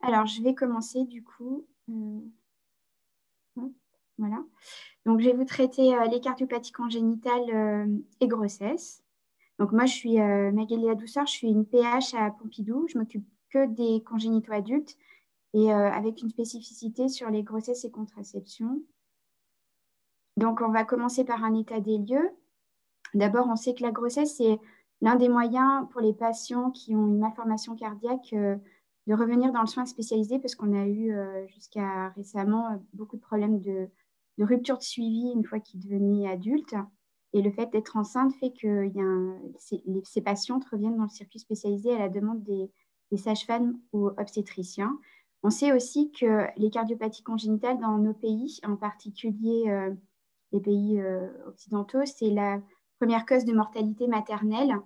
Alors, je vais commencer du coup. Hop, voilà. Donc, je vais vous traiter les cardiopathies congénitales et grossesse. Donc, moi, je suis Magali Ladouceur, je suis une PH à Pompidou. Je m'occupe que des congénitaux adultes et avec une spécificité sur les grossesses et contraception. Donc, on va commencer par un état des lieux. D'abord, on sait que la grossesse, c'est l'un des moyens pour les patients qui ont une malformation cardiaque de revenir dans le soin spécialisé parce qu'on a eu jusqu'à récemment beaucoup de problèmes de rupture de suivi une fois qu'ils devenaient adultes. Et le fait d'être enceinte fait que ces patientes reviennent dans le circuit spécialisé à la demande des sages-femmes ou obstétriciens. On sait aussi que les cardiopathies congénitales dans nos pays, en particulier les pays occidentaux, c'est la première cause de mortalité maternelle.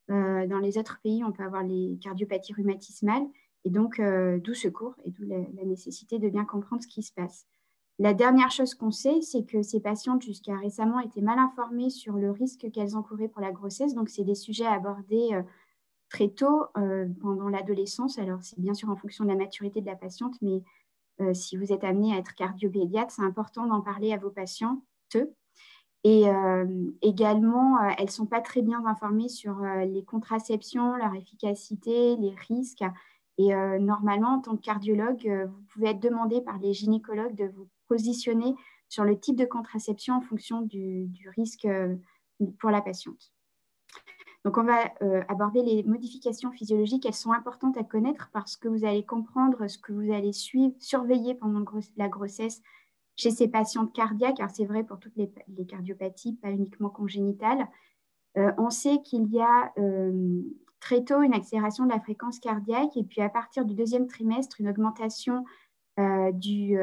Dans les autres pays, on peut avoir les cardiopathies rhumatismales et donc d'où secours et d'où la nécessité de bien comprendre ce qui se passe. La dernière chose qu'on sait, c'est que ces patientes, jusqu'à récemment, étaient mal informées sur le risque qu'elles encouraient pour la grossesse. Donc, c'est des sujets abordés très tôt pendant l'adolescence. Alors, c'est bien sûr en fonction de la maturité de la patiente, mais si vous êtes amené à être cardiopédiatre, c'est important d'en parler à vos patientes. Et également, elles ne sont pas très bien informées sur les contraceptions, leur efficacité, les risques. Et normalement, en tant que cardiologue, vous pouvez être demandé par les gynécologues de vous positionner sur le type de contraception en fonction du risque pour la patiente. Donc, on va aborder les modifications physiologiques. Elles sont importantes à connaître parce que vous allez comprendre ce que vous allez surveiller pendant la grossesse chez ces patientes cardiaques. Alors, c'est vrai pour toutes les cardiopathies, pas uniquement congénitales. On sait qu'il y a très tôt une accélération de la fréquence cardiaque et puis à partir du deuxième trimestre, une augmentation du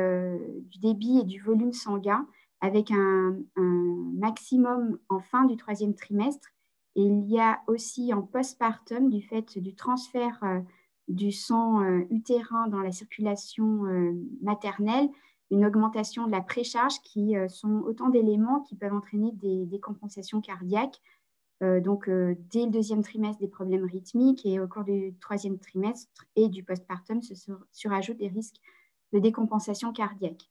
débit et du volume sanguin avec un maximum en fin du troisième trimestre. Et il y a aussi en postpartum, du fait du transfert du sang utérin dans la circulation maternelle, une augmentation de la précharge qui sont autant d'éléments qui peuvent entraîner des décompensations cardiaques. Donc, dès le deuxième trimestre, des problèmes rythmiques et au cours du troisième trimestre et du postpartum, se surajoutent des risques de décompensation cardiaque.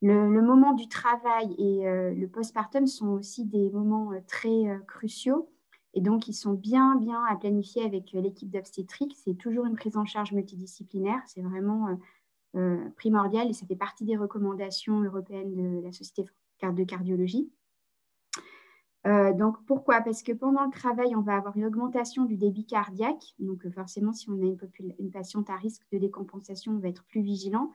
Le moment du travail et le postpartum sont aussi des moments très cruciaux et donc ils sont bien à planifier avec l'équipe d'obstétrique. C'est toujours une prise en charge multidisciplinaire, c'est vraiment primordial et ça fait partie des recommandations européennes de la Société de cardiologie. Donc, pourquoi? Parce que pendant le travail, on va avoir une augmentation du débit cardiaque. Donc, forcément, si on a une patiente à risque de décompensation, on va être plus vigilant.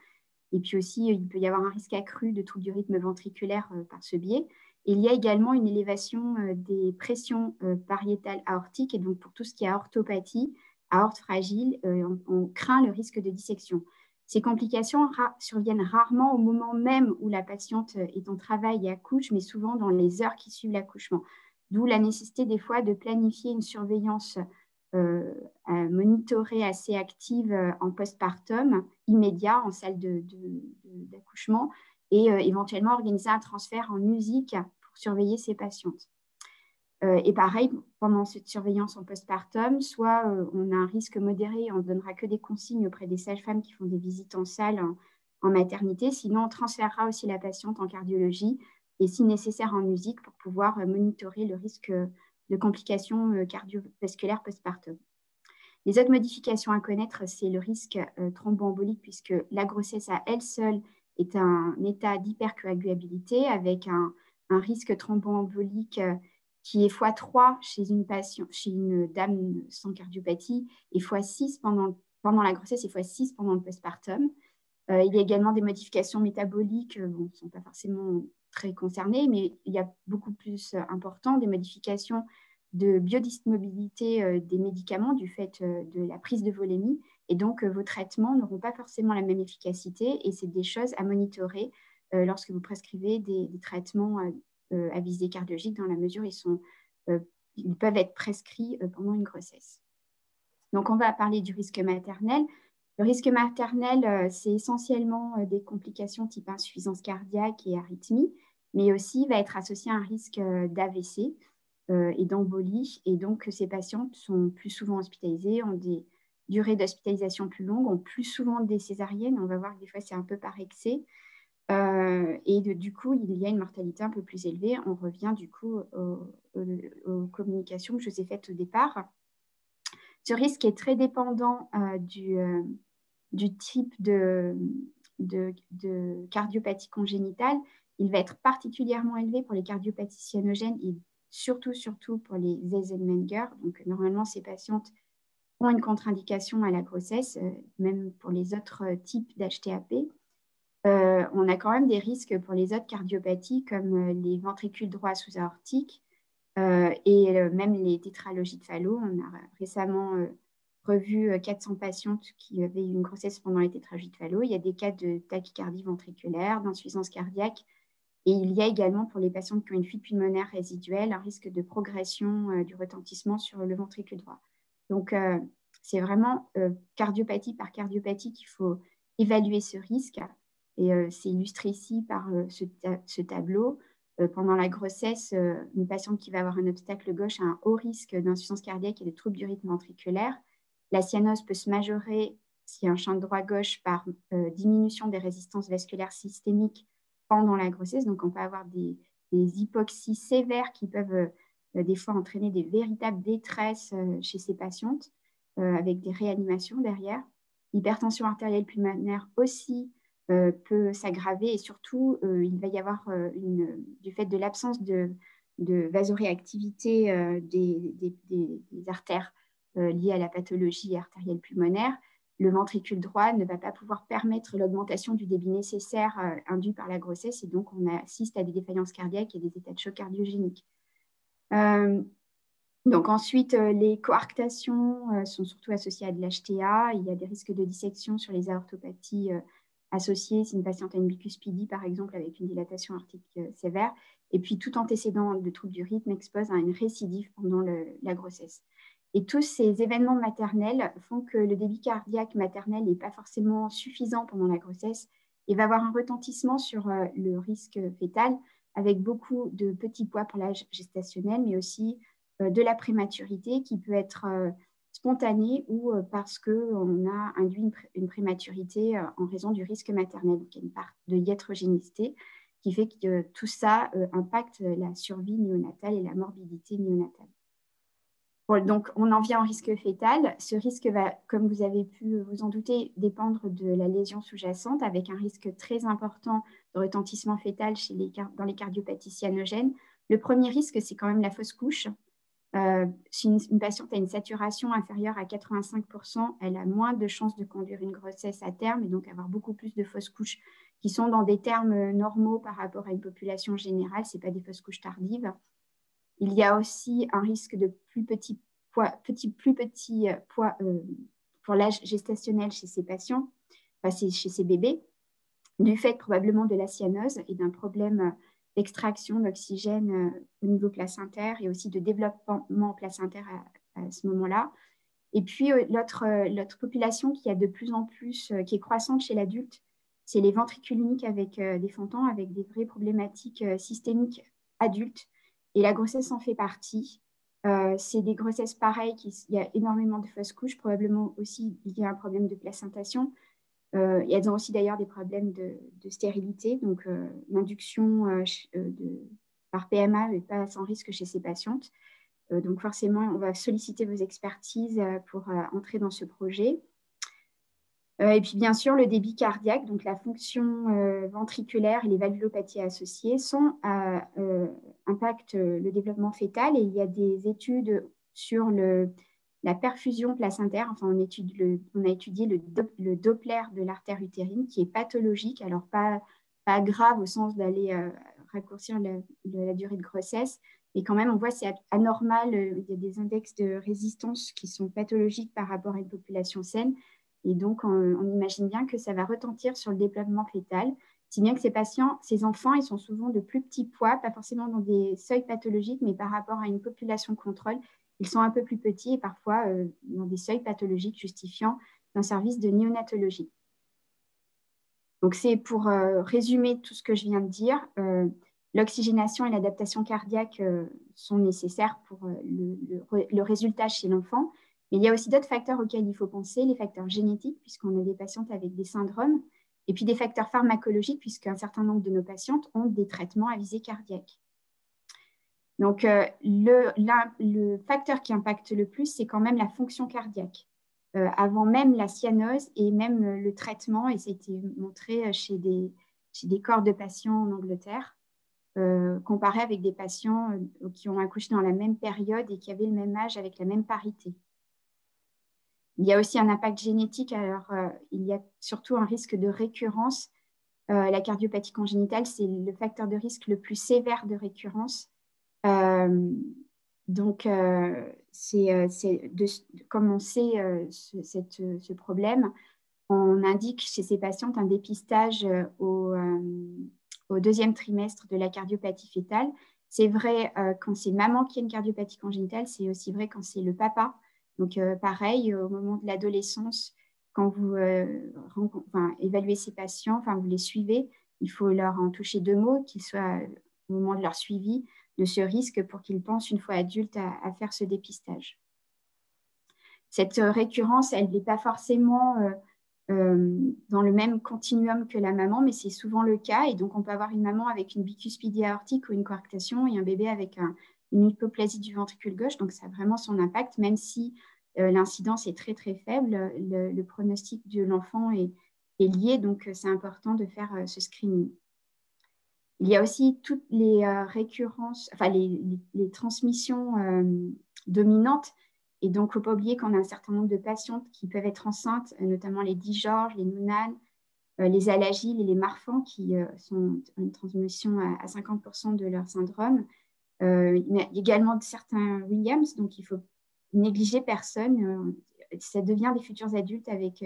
Et puis aussi, il peut y avoir un risque accru de troubles du rythme ventriculaire par ce biais. Et il y a également une élévation des pressions pariétales aortiques. Et donc, pour tout ce qui est aortopathie, aorte fragile, on craint le risque de dissection. Ces complications surviennent rarement au moment même où la patiente est en travail et accouche, mais souvent dans les heures qui suivent l'accouchement. D'où la nécessité des fois de planifier une surveillance à monitorer assez active en postpartum, immédiat, en salle d'accouchement, et éventuellement organiser un transfert en musique pour surveiller ces patientes. Et pareil, pendant cette surveillance en postpartum, soit on a un risque modéré, on ne donnera que des consignes auprès des sages-femmes qui font des visites en salle en maternité, sinon on transférera aussi la patiente en cardiologie et si nécessaire en musique pour pouvoir monitorer le risque de complications cardiovasculaires postpartum. Les autres modifications à connaître, c'est le risque thromboembolique puisque la grossesse à elle seule est un état d'hypercoagulabilité avec un risque thromboembolique qui est x3 chez une dame sans cardiopathie et x6 pendant la grossesse et x6 pendant le postpartum. Il y a également des modifications métaboliques, bon, ne sont pas forcément très concernées, mais il y a beaucoup plus important des modifications de biodisponibilité des médicaments du fait de la prise de volémie. Et donc, vos traitements n'auront pas forcément la même efficacité et c'est des choses à monitorer lorsque vous prescrivez des traitements à visée cardiologique dans la mesure où ils peuvent être prescrits pendant une grossesse. Donc, on va parler du risque maternel. Le risque maternel, c'est essentiellement des complications type insuffisance cardiaque et arythmie, mais aussi va être associé à un risque d'AVC et d'embolie. Et donc, ces patientes sont plus souvent hospitalisées, ont des durée d'hospitalisation plus longue, ont plus souvent des césariennes. On va voir que des fois, c'est un peu par excès. Du coup, il y a une mortalité un peu plus élevée. On revient du coup aux communications que je vous ai faites au départ. Ce risque est très dépendant du type de cardiopathie congénitale. Il va être particulièrement élevé pour les cardiopathies cyanogènes et surtout pour les Eisenmenger. Donc, normalement, ces patientes ont une contre-indication à la grossesse, même pour les autres types d'HTAP. On a quand même des risques pour les autres cardiopathies comme les ventricules droits sous-aortiques même les tétralogies de Fallot. On a récemment revu 400 patientes qui avaient eu une grossesse pendant les tétralogies de Fallot. Il y a des cas de tachycardie ventriculaire, d'insuffisance cardiaque. Et il y a également pour les patientes qui ont une fuite pulmonaire résiduelle un risque de progression du retentissement sur le ventricule droit. Donc, c'est vraiment cardiopathie par cardiopathie qu'il faut évaluer ce risque. Et c'est illustré ici par ce tableau. Pendant la grossesse, une patiente qui va avoir un obstacle gauche a un haut risque d'insuffisance cardiaque et de troubles du rythme ventriculaire. La cyanose peut se majorer s'il y a un champ droit-gauche par diminution des résistances vasculaires systémiques pendant la grossesse. Donc, on peut avoir des hypoxies sévères qui peuvent des fois entraîner des véritables détresses chez ces patientes avec des réanimations derrière. L'hypertension artérielle pulmonaire aussi peut s'aggraver et surtout, il va y avoir, du fait de l'absence de vasoréactivité des artères liées à la pathologie artérielle pulmonaire, le ventricule droit ne va pas pouvoir permettre l'augmentation du débit nécessaire induit par la grossesse et donc on assiste à des défaillances cardiaques et des états de choc cardiogéniques. Donc ensuite, les coarctations sont surtout associées à de l'HTA. Il y a des risques de dissection sur les aortopathies associées si une patiente a une bicuspidie, par exemple, avec une dilatation aortique sévère. Et puis, tout antécédent de troubles du rythme expose à une récidive pendant la grossesse. Et tous ces événements maternels font que le débit cardiaque maternel n'est pas forcément suffisant pendant la grossesse et va avoir un retentissement sur le risque fœtal avec beaucoup de petits poids pour l'âge gestationnel, mais aussi de la prématurité qui peut être spontanée ou parce qu'on a induit une prématurité en raison du risque maternel. Donc, il y a une part de iatrogénicité qui fait que tout ça impacte la survie néonatale et la morbidité néonatale. Bon, donc, on en vient au risque fœtal. Ce risque va, comme vous avez pu vous en douter, dépendre de la lésion sous-jacente avec un risque très important de retentissement fœtal dans les cardiopathies cyanogènes. Le premier risque, c'est quand même la fausse couche. Si une patiente a une saturation inférieure à 85%, elle a moins de chances de conduire une grossesse à terme et donc avoir beaucoup plus de fausses couches qui sont dans des termes normaux par rapport à une population générale. Ce n'est pas des fausses couches tardives. Il y a aussi un risque de plus petit poids pour l'âge gestationnel chez ces patients, chez ces bébés, du fait probablement de la cyanose et d'un problème d'extraction d'oxygène au niveau placentaire et aussi de développement placentaire à ce moment-là. Et puis, l'autre population qui a de plus en plus, qui est croissante chez l'adulte, c'est les ventricules uniques avec des fontans, avec des vraies problématiques systémiques adultes. Et la grossesse en fait partie. C'est des grossesses pareilles, il y a énormément de fausses couches, probablement aussi il y a un problème de placentation. Elles ont aussi d'ailleurs des problèmes de stérilité, donc l'induction par PMA n'est pas sans risque chez ces patientes. Donc forcément, on va solliciter vos expertises pour entrer dans ce projet. Et puis bien sûr, le débit cardiaque, donc la fonction ventriculaire et les valvulopathies associées impactent le développement fœtal et il y a des études sur la perfusion placentaire. Enfin, on a étudié le Doppler de l'artère utérine qui est pathologique, alors pas grave au sens d'aller raccourcir la durée de grossesse, mais quand même, on voit que c'est anormal. Il y a des index de résistance qui sont pathologiques par rapport à une population saine. Et donc, on imagine bien que ça va retentir sur le développement fœtal, si bien que ces enfants, ils sont souvent de plus petits poids, pas forcément dans des seuils pathologiques, mais par rapport à une population contrôle, ils sont un peu plus petits et parfois dans des seuils pathologiques justifiant un service de néonatologie. Donc, c'est pour résumer tout ce que je viens de dire. L'oxygénation et l'adaptation cardiaque sont nécessaires pour le résultat chez l'enfant. Mais il y a aussi d'autres facteurs auxquels il faut penser, les facteurs génétiques, puisqu'on a des patientes avec des syndromes, et puis des facteurs pharmacologiques, puisqu'un certain nombre de nos patientes ont des traitements à visée cardiaque. Donc, le facteur qui impacte le plus, c'est quand même la fonction cardiaque. Avant même la cyanose et même le traitement, et c'était montré chez des corps de patients en Angleterre, comparé avec des patients qui ont accouché dans la même période et qui avaient le même âge avec la même parité. Il y a aussi un impact génétique. Alors, il y a surtout un risque de récurrence. La cardiopathie congénitale, c'est le facteur de risque le plus sévère de récurrence. Donc, comme on sait ce problème, on indique chez ces patientes un dépistage au deuxième trimestre de la cardiopathie fœtale. C'est vrai quand c'est maman qui a une cardiopathie congénitale, c'est aussi vrai quand c'est le papa. Donc, pareil, au moment de l'adolescence, quand vous évaluez ces patients, vous les suivez, il faut leur en toucher deux mots, qu'ils soient au moment de leur suivi, de ce risque pour qu'ils pensent une fois adultes à faire ce dépistage. Cette récurrence, elle n'est pas forcément dans le même continuum que la maman, mais c'est souvent le cas. Et donc, on peut avoir une maman avec une bicuspidie aortique ou une coarctation et un bébé avec une hypoplasie du ventricule gauche. Donc, ça a vraiment son impact, même si l'incidence est très, très faible. Le pronostic de l'enfant est lié, donc c'est important de faire ce screening. Il y a aussi toutes les récurrences, les transmissions dominantes. Et donc, il ne faut pas oublier qu'on a un certain nombre de patientes qui peuvent être enceintes, notamment les Dijorge, les Noonan, les Alagiles et les Marfan, qui sont une transmission à 50% de leur syndrome. Il y a également certains Williams, donc il faut négliger personne. Ça devient des futurs adultes avec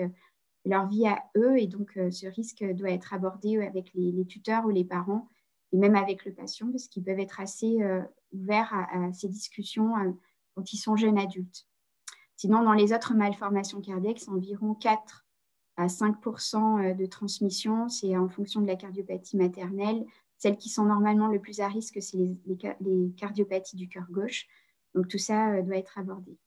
leur vie à eux, et donc ce risque doit être abordé avec les tuteurs ou les parents, et même avec le patient, parce qu'ils peuvent être assez ouverts à ces discussions quand ils sont jeunes adultes. Sinon, dans les autres malformations cardiaques, c'est environ 4 à 5% de transmission. C'est en fonction de la cardiopathie maternelle. Celles qui sont normalement le plus à risque, c'est les cardiopathies du cœur gauche. Donc, tout ça doit être abordé.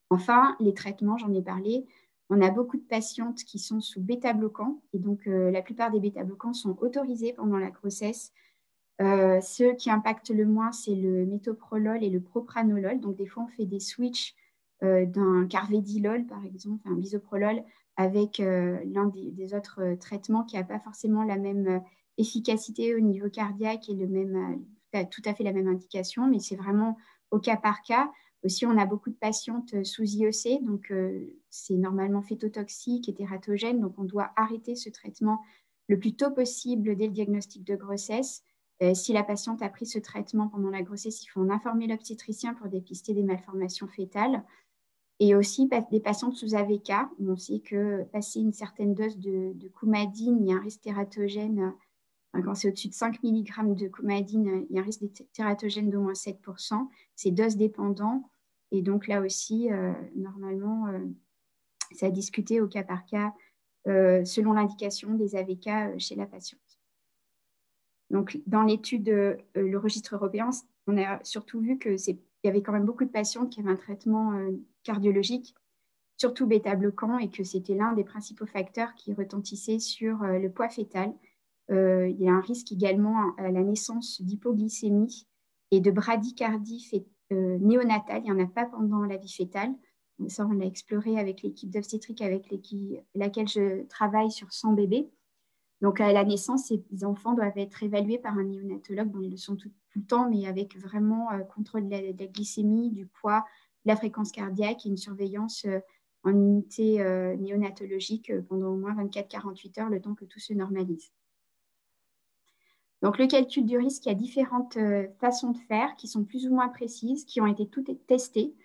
Enfin, les traitements, j'en ai parlé. On a beaucoup de patientes qui sont sous bêta-bloquants. Et donc, la plupart des bêta-bloquants sont autorisés pendant la grossesse. Ceux qui impactent le moins, c'est le métoprolol et le propranolol. Donc, des fois, on fait des switches d'un carvedilol, par exemple, un bisoprolol, avec l'un des autres traitements qui n'a pas forcément la même efficacité au niveau cardiaque et tout à fait la même indication, mais c'est vraiment au cas par cas. Aussi, on a beaucoup de patientes sous IEC, donc c'est normalement phétotoxique et tératogène, donc on doit arrêter ce traitement le plus tôt possible dès le diagnostic de grossesse. Si la patiente a pris ce traitement pendant la grossesse, il faut en informer l'obstétricien pour dépister des malformations fœtales. Et aussi des patientes sous AVK, où on sait que passer une certaine dose de coumadine, il y a un risque tératogène. Quand c'est au-dessus de 5 mg de coumadine, il y a un risque tératogène d'au moins 7%. C'est dose dépendant. Et donc là aussi, normalement, c'est à discuter au cas par cas selon l'indication des AVK chez la patiente. Donc, dans l'étude, le registre européen, on a surtout vu qu'il y avait quand même beaucoup de patients qui avaient un traitement cardiologique, surtout bêta-bloquant, et que c'était l'un des principaux facteurs qui retentissait sur le poids fœtal. Il y a un risque également à la naissance d'hypoglycémie et de bradycardie néonatale. Il n'y en a pas pendant la vie fœtale. Ça, on l'a exploré avec l'équipe d'obstétrique avec laquelle je travaille sur 100 bébés. Donc, à la naissance, ces enfants doivent être évalués par un néonatologue. Bon, ils le sont tout le temps, mais avec vraiment contrôle de la glycémie, du poids, de la fréquence cardiaque et une surveillance en unité néonatologique pendant au moins 24-48 heures, le temps que tout se normalise. Donc, le calcul du risque, il y a différentes façons de faire qui sont plus ou moins précises, qui ont été toutes testées.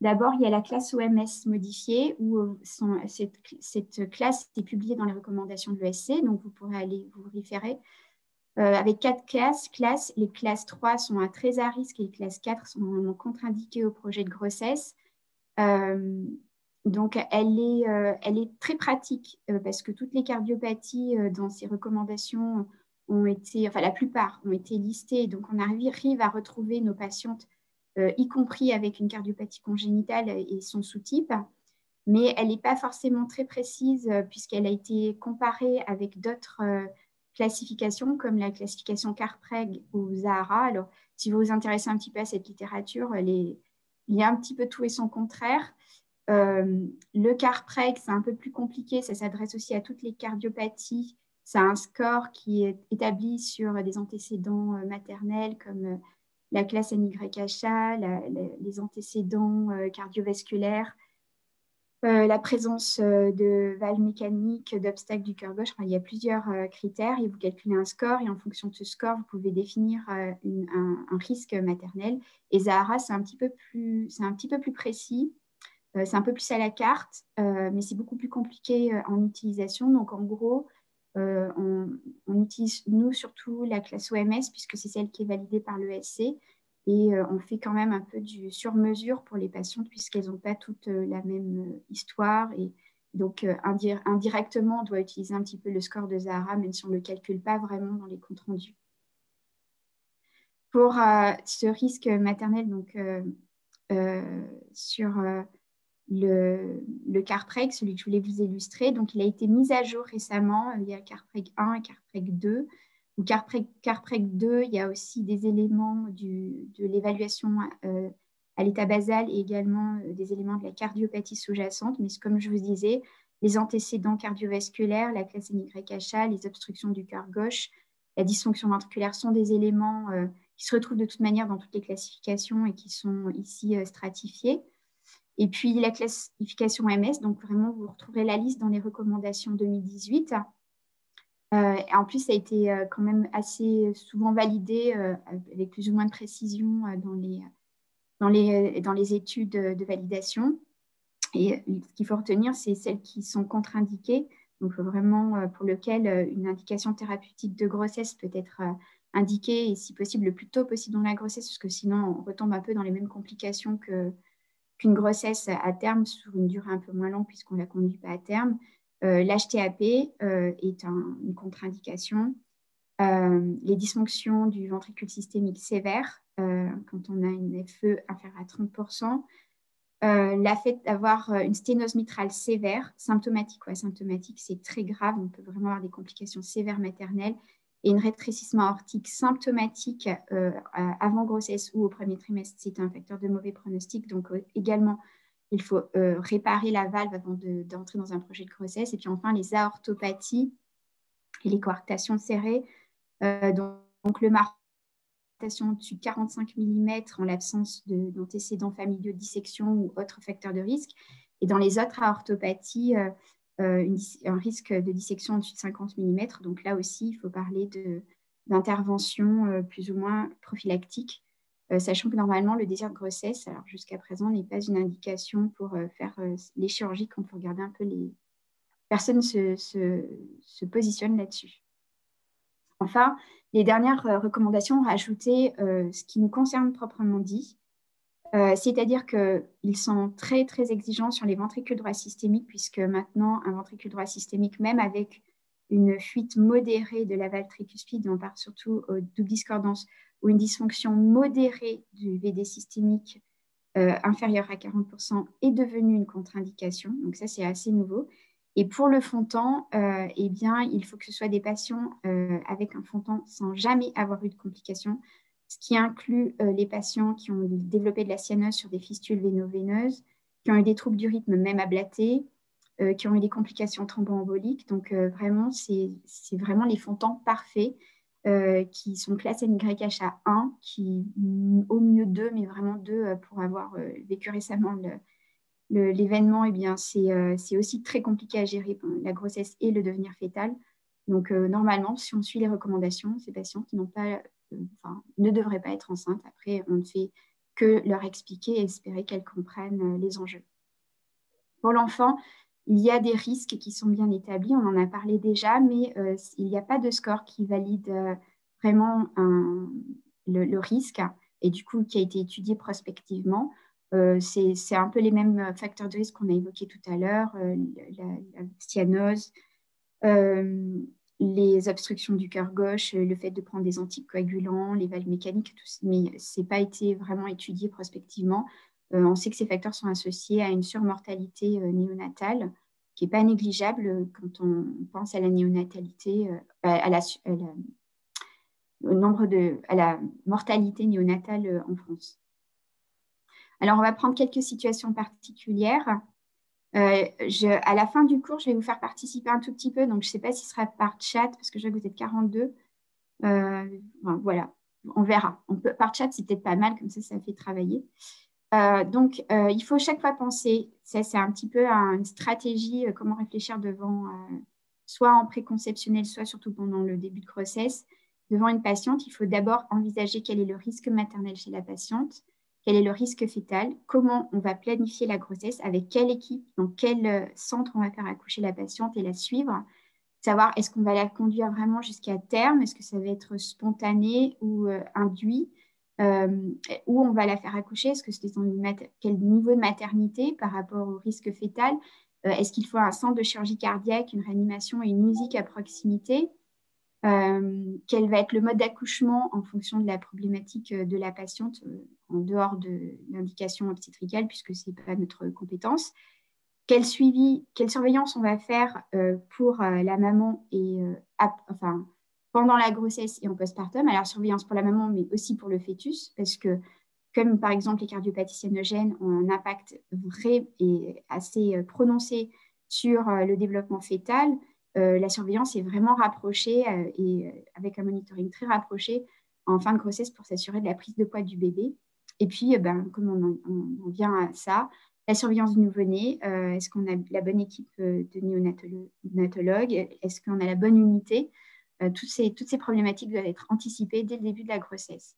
D'abord, il y a la classe OMS modifiée, où cette classe est publiée dans les recommandations de l'ESC, donc vous pourrez aller vous référer. Avec 4 classes, les classes 3 sont à très à risque et les classes 4 sont normalement contre-indiquées au projet de grossesse. Donc, elle est très pratique parce que toutes les cardiopathies dans ces recommandations ont été, enfin la plupart ont été listées. Donc, on arrive à retrouver nos patientes y compris avec une cardiopathie congénitale et son sous-type. Mais elle n'est pas forcément très précise puisqu'elle a été comparée avec d'autres classifications comme la classification Carpreg ou Zahara. Alors, si vous vous intéressez un petit peu à cette littérature, il y a un petit peu tout et son contraire. Le Carpreg, c'est un peu plus compliqué, ça s'adresse aussi à toutes les cardiopathies. C'est un score qui est établi sur des antécédents maternels comme la classe NYHA, les antécédents cardiovasculaires, la présence de valves mécaniques, d'obstacles du cœur gauche. Enfin, il y a plusieurs critères et vous calculez un score et en fonction de ce score, vous pouvez définir un risque maternel. Et Zahara, c'est un petit peu plus précis. C'est un peu plus à la carte, mais c'est beaucoup plus compliqué en utilisation. Donc, en gros, on utilise, nous, surtout la classe OMS, puisque c'est celle qui est validée par l'ESC. Et on fait quand même un peu du sur-mesure pour les patientes, puisqu'elles n'ont pas toutes la même histoire. Et donc, indirectement, on doit utiliser un petit peu le score de Zahara, même si on ne le calcule pas vraiment dans les comptes rendus. Pour ce risque maternel, donc, sur le Carpreg, celui que je voulais vous illustrer. Donc, il a été mis à jour récemment. Il y a Carpreg 1 et Carpreg 2. Ou Carpreg 2, il y a aussi des éléments de l'évaluation à l'état basal et également des éléments de la cardiopathie sous-jacente. Mais comme je vous disais, les antécédents cardiovasculaires, la classe NYHA, les obstructions du cœur gauche, la dysfonction ventriculaire sont des éléments qui se retrouvent de toute manière dans toutes les classifications et qui sont ici stratifiés. Et puis la classification MS, donc vraiment vous retrouverez la liste dans les recommandations 2018. Et en plus, ça a été quand même assez souvent validé avec plus ou moins de précision dans les études de validation. Et ce qu'il faut retenir, c'est celles qui sont contre-indiquées, donc vraiment pour lesquelles une indication thérapeutique de grossesse peut être indiquée et si possible le plus tôt possible dans la grossesse, parce que sinon on retombe un peu dans les mêmes complications qu'une grossesse à terme sur une durée un peu moins longue puisqu'on ne la conduit pas à terme. L'HTAP est une contre-indication. Les dysfonctions du ventricule systémique sévère, quand on a une FE inférieure à 30%. La fait d'avoir une sténose mitrale sévère, symptomatique ou asymptomatique, c'est très grave. On peut vraiment avoir des complications sévères maternelles. Et une rétrécissement aortique symptomatique avant grossesse ou au premier trimestre, c'est un facteur de mauvais pronostic. Donc également, il faut réparer la valve avant d'entrer dans un projet de grossesse. Et puis enfin, les aortopathies et les coarctations serrées. Donc le marteau au-dessus de 45 mm en l'absence d'antécédents familiaux de dissection ou autres facteurs de risque. Et dans les autres aortopathies, un risque de dissection au-dessus de 50 mm. Donc là aussi, il faut parler d'intervention plus ou moins prophylactique, sachant que normalement, le désir de grossesse, alors jusqu'à présent, n'est pas une indication pour faire les chirurgies quand on regarde un peu les personnes se positionnent là-dessus. Enfin, les dernières recommandations ont rajouté ce qui nous concerne proprement dit, c'est-à-dire qu'ils sont très, très exigeants sur les ventricules droits systémiques, puisque maintenant, un ventricule droit systémique, même avec une fuite modérée de la valve tricuspide, on parle surtout aux double discordance, ou une dysfonction modérée du VD systémique inférieure à 40%, est devenue une contre-indication. Donc ça, c'est assez nouveau. Et pour le Fontan, eh bien, il faut que ce soit des patients avec un Fontan sans jamais avoir eu de complications, ce qui inclut les patients qui ont développé de la cyanose sur des fistules véno-veineuses, qui ont eu des troubles du rythme même ablatés, qui ont eu des complications thromboemboliques. Donc vraiment, c'est vraiment les Fontans parfaits qui sont classés NYHA 1, qui au mieux 2, mais vraiment 2 pour avoir vécu récemment l'événement, eh bien, c'est aussi très compliqué à gérer la grossesse et le devenir fœtal. Donc, normalement, si on suit les recommandations, ces patients qui ne devraient pas être enceintes. Après, on ne fait que leur expliquer et espérer qu'elles comprennent les enjeux. Pour l'enfant, il y a des risques qui sont bien établis, on en a parlé déjà, mais il n'y a pas de score qui valide vraiment le risque et du coup qui a été étudié prospectivement. C'est un peu les mêmes facteurs de risque qu'on a évoqués tout à l'heure, la cyanose, les obstructions du cœur gauche, le fait de prendre des anticoagulants, les valves mécaniques, mais ce n'est pas été vraiment étudié prospectivement. On sait que ces facteurs sont associés à une surmortalité néonatale qui n'est pas négligeable quand on pense à la néonatalité, à la mortalité néonatale en France. Alors, on va prendre quelques situations particulières. À la fin du cours, je vais vous faire participer un tout petit peu. Donc, je ne sais pas si ce sera par chat, parce que je vois que vous êtes 42. Voilà, on verra. Par chat, c'est peut-être pas mal, comme ça fait travailler. Il faut chaque fois penser, ça c'est un petit peu une stratégie, comment réfléchir devant, soit en préconceptionnel, soit surtout pendant le début de grossesse. Devant une patiente, il faut d'abord envisager quel est le risque maternel chez la patiente, quel est le risque fœtal, comment on va planifier la grossesse, avec quelle équipe, dans quel centre on va faire accoucher la patiente et la suivre. Savoir est-ce qu'on va la conduire vraiment jusqu'à terme, est-ce que ça va être spontané ou induit, où on va la faire accoucher, est-ce que c'est quel niveau de maternité par rapport au risque fœtal, est-ce qu'il faut un centre de chirurgie cardiaque, une réanimation et une musique à proximité, quel va être le mode d'accouchement en fonction de la problématique de la patiente, en dehors de l'indication obstétricale, puisque ce n'est pas notre compétence. Quel suivi, quelle surveillance on va faire pour la maman et pendant la grossesse et en postpartum. Alors, surveillance pour la maman, mais aussi pour le fœtus, parce que comme par exemple les cardiopathies cyanogènes ont un impact vrai et assez prononcé sur le développement fœtal, la surveillance est vraiment rapprochée et avec un monitoring très rapproché en fin de grossesse pour s'assurer de la prise de poids du bébé. Et puis, comme on vient à ça, la surveillance du nouveau-né, est-ce qu'on a la bonne équipe de néonatologues? Est-ce qu'on a la bonne unité? Toutes ces problématiques doivent être anticipées dès le début de la grossesse.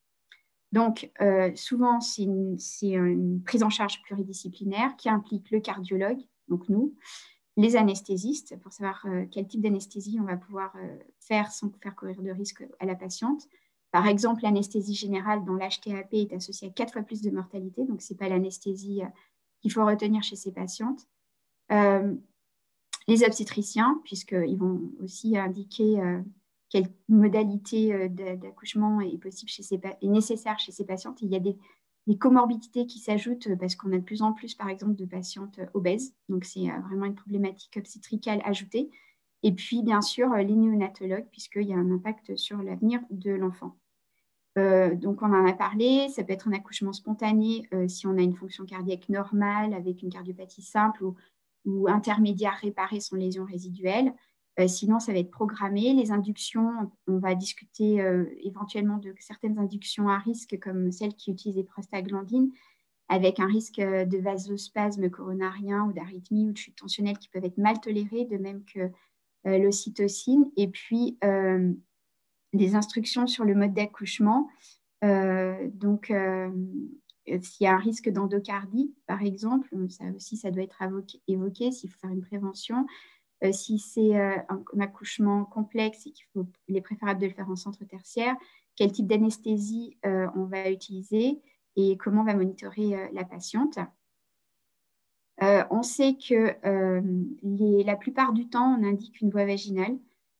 Donc, souvent, c'est une prise en charge pluridisciplinaire qui implique le cardiologue, donc nous, les anesthésistes, pour savoir quel type d'anesthésie on va pouvoir faire sans faire courir de risque à la patiente. Par exemple, l'anesthésie générale dans l'HTAP est associée à 4 fois plus de mortalité, donc ce n'est pas l'anesthésie qu'il faut retenir chez ces patientes. Les obstétriciens, puisqu'ils vont aussi indiquer quelle modalité d'accouchement est possible est nécessaire chez ces patientes. Et il y a des comorbidités qui s'ajoutent parce qu'on a de plus en plus, par exemple, de patientes obèses. Donc, c'est vraiment une problématique obstétricale ajoutée. Et puis, bien sûr, les néonatologues, puisqu'il y a un impact sur l'avenir de l'enfant. Donc, on en a parlé. Ça peut être un accouchement spontané si on a une fonction cardiaque normale avec une cardiopathie simple ou intermédiaire réparée sans lésion résiduelle. Sinon, ça va être programmé. Les inductions, on va discuter éventuellement de certaines inductions à risque, comme celles qui utilisent les prostaglandines, avec un risque de vasospasme coronarien ou d'arythmie ou de chute tensionnelle qui peuvent être mal tolérées, de même que l'ocytocine. Et puis, des instructions sur le mode d'accouchement. S'il y a un risque d'endocardie, par exemple, ça aussi, ça doit être évoqué s'il faut faire une prévention. Si c'est un accouchement complexe et qu'il faut, il est préférable de le faire en centre tertiaire, quel type d'anesthésie on va utiliser et comment on va monitorer la patiente. On sait que la plupart du temps, on indique une voie vaginale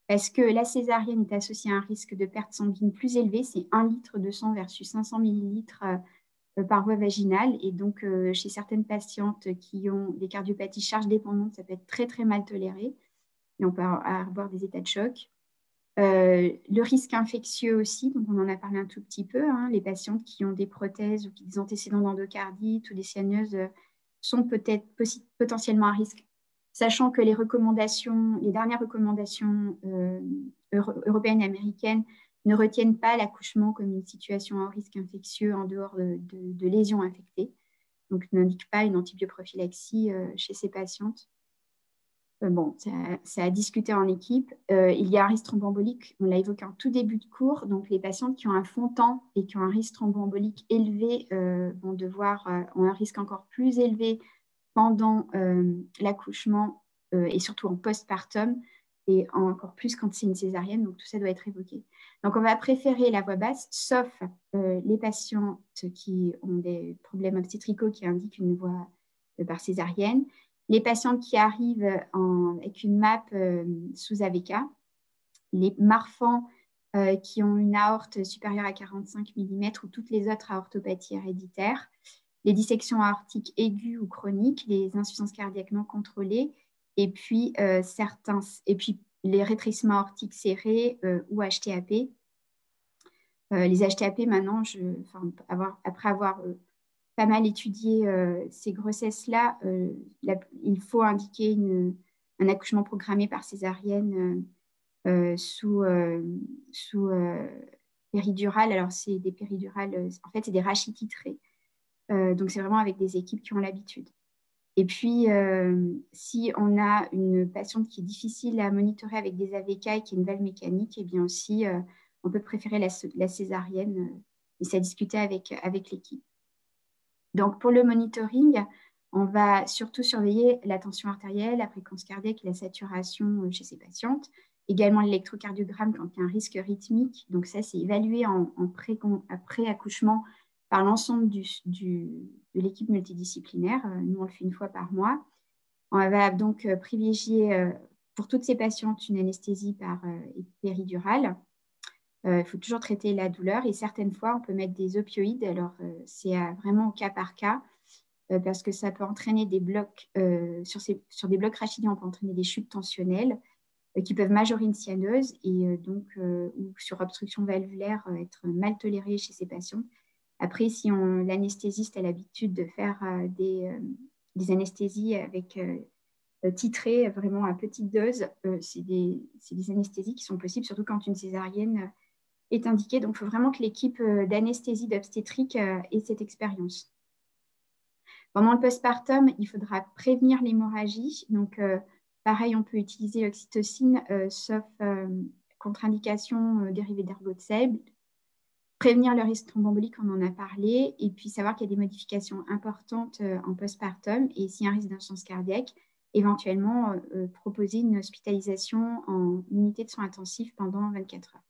parce que la césarienne est associée à un risque de perte sanguine plus élevé, c'est 1 litre de sang versus 500 millilitres par voie vaginale. Et donc, chez certaines patientes qui ont des cardiopathies charge dépendantes, ça peut être très, très mal toléré. Et on peut avoir des états de choc. Le risque infectieux aussi, donc on en a parlé un tout petit peu. Les patientes qui ont des prothèses ou qui ont des antécédents d'endocardite ou des cyaneuses sont peut-être potentiellement à risque, sachant que les dernières recommandations européennes et américaines ne retiennent pas l'accouchement comme une situation à risque infectieux en dehors de lésions infectées, donc n'indiquent pas une antibioprophylaxie chez ces patientes. Bon, ça a discuté en équipe. Il y a un risque thromboembolique, on l'a évoqué en tout début de cours. Donc, les patientes qui ont un fond-temps et qui ont un risque thromboembolique élevé ont un risque encore plus élevé pendant l'accouchement et surtout en postpartum et encore plus quand c'est une césarienne. Donc, tout ça doit être évoqué. Donc, on va préférer la voix basse, sauf les patientes qui ont des problèmes obstétricaux qui indiquent une voix par césarienne. Les patientes qui arrivent avec une MAP sous AVK les marfangs qui ont une aorte supérieure à 45 mm ou toutes les autres aortopathies héréditaires, les dissections aortiques aiguës ou chroniques, les insuffisances cardiaques non contrôlées, et puis, les rétrécissements aortiques serrés ou HTAP. Les HTAP, maintenant, après avoir pas mal étudié ces grossesses-là, il faut indiquer un accouchement programmé par césarienne sous péridurale. Alors, c'est des péridurales, en fait, c'est des rachis titrés. Donc, c'est vraiment avec des équipes qui ont l'habitude. Et puis, si on a une patiente qui est difficile à monitorer avec des AVK et qui est une valve mécanique, eh bien aussi, on peut préférer la césarienne et ça discuter avec l'équipe. Donc, pour le monitoring, on va surtout surveiller la tension artérielle, la fréquence cardiaque et la saturation chez ces patientes. Également l'électrocardiogramme quand il y a un risque rythmique. Donc, ça, c'est évalué après accouchement par l'ensemble de l'équipe multidisciplinaire. Nous, on le fait une fois par mois. On va donc privilégier pour toutes ces patientes une anesthésie par péridurale. Il faut toujours traiter la douleur et certaines fois, on peut mettre des opioïdes. Alors, c'est vraiment au cas par cas parce que ça peut entraîner des blocs, sur des blocs rachidiens, on peut entraîner des chutes tensionnelles qui peuvent majorer une cyanose et ou sur obstruction valvulaire, être mal tolérée chez ces patients. Après, si l'anesthésiste a l'habitude de faire des anesthésies avec titrées vraiment à petite dose, c'est des anesthésies qui sont possibles, surtout quand une césarienne est indiquée. Donc, il faut vraiment que l'équipe d'anesthésie d'obstétrique ait cette expérience. Pendant le postpartum, il faudra prévenir l'hémorragie. Donc, pareil, on peut utiliser l'oxytocine, sauf contre-indication dérivée d'ergot de sel. Prévenir le risque thromboembolique, on en a parlé. Et puis, savoir qu'il y a des modifications importantes en postpartum. Et s'il y a un risque d'insuffisance cardiaque, éventuellement proposer une hospitalisation en unité de soins intensifs pendant 24 heures.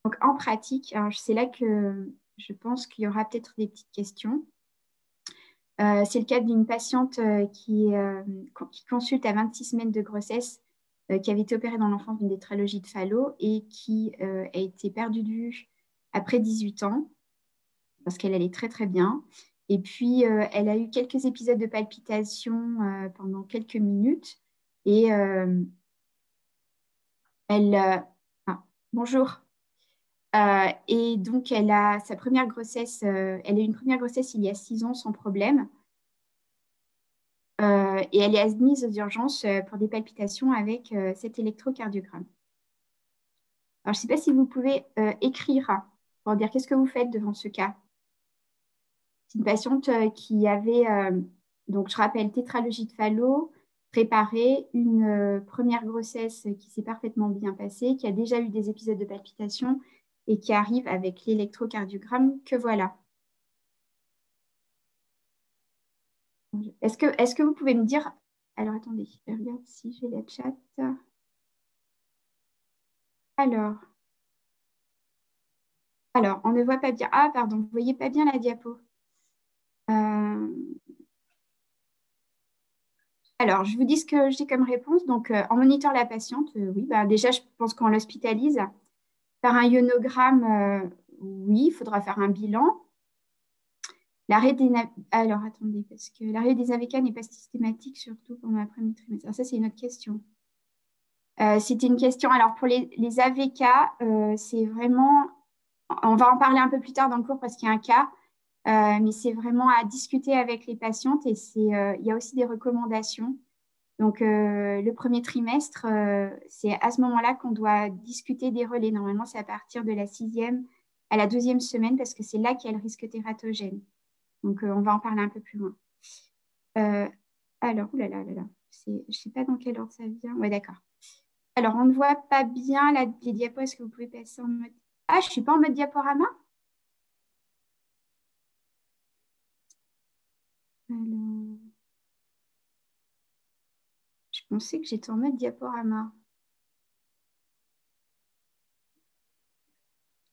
Donc, en pratique, c'est là que je pense qu'il y aura peut-être des petites questions. C'est le cas d'une patiente qui consulte à 26 semaines de grossesse, qui avait été opérée dans l'enfance d'une tétralogie de Fallot et qui a été perdue de vue après 18 ans, parce qu'elle allait très très bien. Et puis, elle a eu quelques épisodes de palpitations pendant quelques minutes. Et bonjour. Et donc, elle a sa première grossesse, elle a eu une première grossesse il y a 6 ans sans problème. Et elle est admise aux urgences pour des palpitations avec cet électrocardiogramme. Alors, je ne sais pas si vous pouvez écrire pour dire qu'est-ce que vous faites devant ce cas. C'est une patiente qui avait, donc je rappelle, tétralogie de Fallot, préparée, une première grossesse qui s'est parfaitement bien passée, qui a déjà eu des épisodes de palpitations et qui arrive avec l'électrocardiogramme que voilà. Est-ce que vous pouvez me dire... Alors, attendez, je regarde si j'ai la chat. Alors, on ne voit pas bien. Ah, pardon, vous ne voyez pas bien la diapo. Alors, je vous dis ce que j'ai comme réponse. Donc, en moniteur la patiente, oui, bah, déjà, je pense qu'on l'hospitalise. Par un ionogramme, oui, il faudra faire un bilan. Alors, attendez, parce que l'arrêt des AVK n'est pas systématique, surtout pendant le premier trimestre. Alors, ça, c'est une autre question. C'était une question. Alors, pour les AVK, c'est vraiment... On va en parler un peu plus tard dans le cours parce qu'il y a un cas. Mais c'est vraiment à discuter avec les patientes et il y a aussi des recommandations. Donc, le premier trimestre, c'est à ce moment-là qu'on doit discuter des relais. Normalement, c'est à partir de la 6e à la 2e semaine parce que c'est là qu'il y a le risque tératogène. Donc, on va en parler un peu plus loin. Alors, oulala, je ne sais pas dans quel ordre ça vient. Ouais, d'accord. Alors, on ne voit pas bien les diapos. Est-ce que vous pouvez passer en mode... Ah, je ne suis pas en mode diaporama? Alors... Je pensais que j'étais en mode diaporama.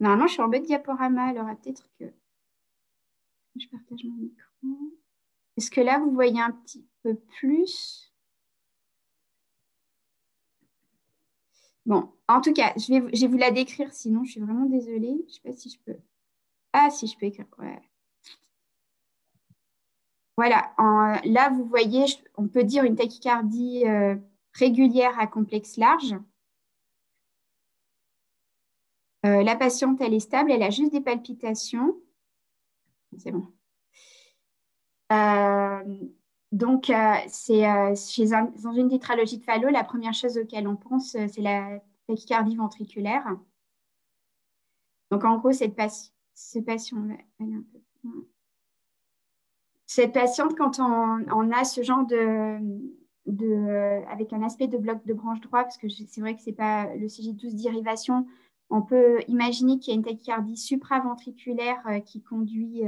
Normalement, je suis en mode diaporama, alors peut-être que je partage mon écran. Est-ce que là, vous voyez un petit peu plus? Bon, en tout cas, je vais vous la décrire, sinon je suis vraiment désolée. Je ne sais pas si je peux. Ah, si je peux écrire. Ouais. Voilà, là, vous voyez, on peut dire une tachycardie régulière à complexe large. La patiente, elle est stable, elle a juste des palpitations. C'est bon. Euh, donc, dans une tétralogie de Fallot, la première chose auquel on pense, c'est la tachycardie ventriculaire. Donc, en gros, ce patient, elle est un peu plus loin. Cette patiente, quand on a ce genre avec un aspect de bloc de branche droit, parce que c'est vrai que ce n'est pas le CG12 dérivation, on peut imaginer qu'il y a une tachycardie supraventriculaire qui conduit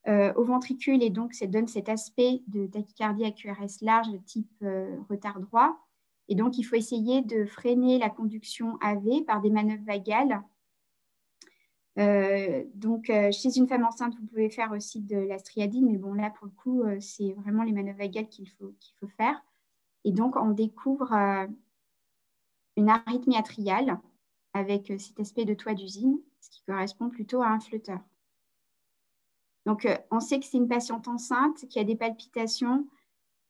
au ventricule et donc ça donne cet aspect de tachycardie à QRS large de type retard droit. Et donc, il faut essayer de freiner la conduction AV par des manœuvres vagales. Chez une femme enceinte, vous pouvez faire aussi de la striadine, mais bon, là, pour le coup, c'est vraiment les manœuvres vagales qu'il faut faire. Et donc, on découvre une arythmie atriale avec cet aspect de toit d'usine, ce qui correspond plutôt à un flotteur. Donc, on sait que c'est une patiente enceinte qui a des palpitations,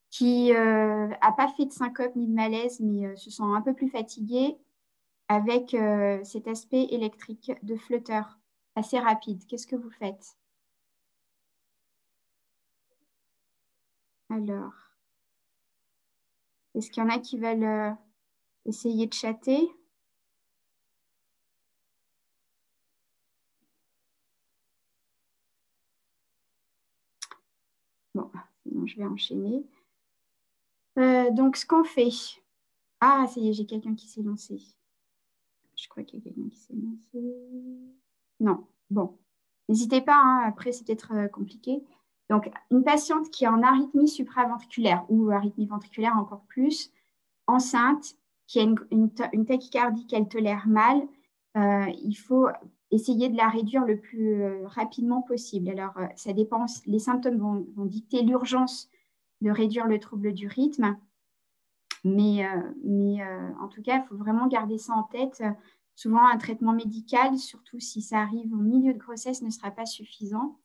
qui n'a pas fait de syncope ni de malaise, mais se sent un peu plus fatiguée avec cet aspect électrique de flotteur assez rapide. Qu'est-ce que vous faites? Alors, est-ce qu'il y en a qui veulent essayer de chatter? Bon, sinon je vais enchaîner. Donc, ce qu'on fait. Ah, ça y est, j'ai quelqu'un qui s'est lancé. Je crois qu'il y a quelqu'un qui s'est lancé. Non, bon. N'hésitez pas, hein, après c'est peut-être compliqué. Donc, une patiente qui est en arythmie supraventriculaire ou arythmie ventriculaire encore plus, enceinte, qui a une tachycardie qu'elle tolère mal, il faut essayer de la réduire le plus rapidement possible. Alors, ça dépend, les symptômes vont dicter l'urgence de réduire le trouble du rythme, mais en tout cas, il faut vraiment garder ça en tête. Souvent, un traitement médical, surtout si ça arrive au milieu de grossesse, ne sera pas suffisant.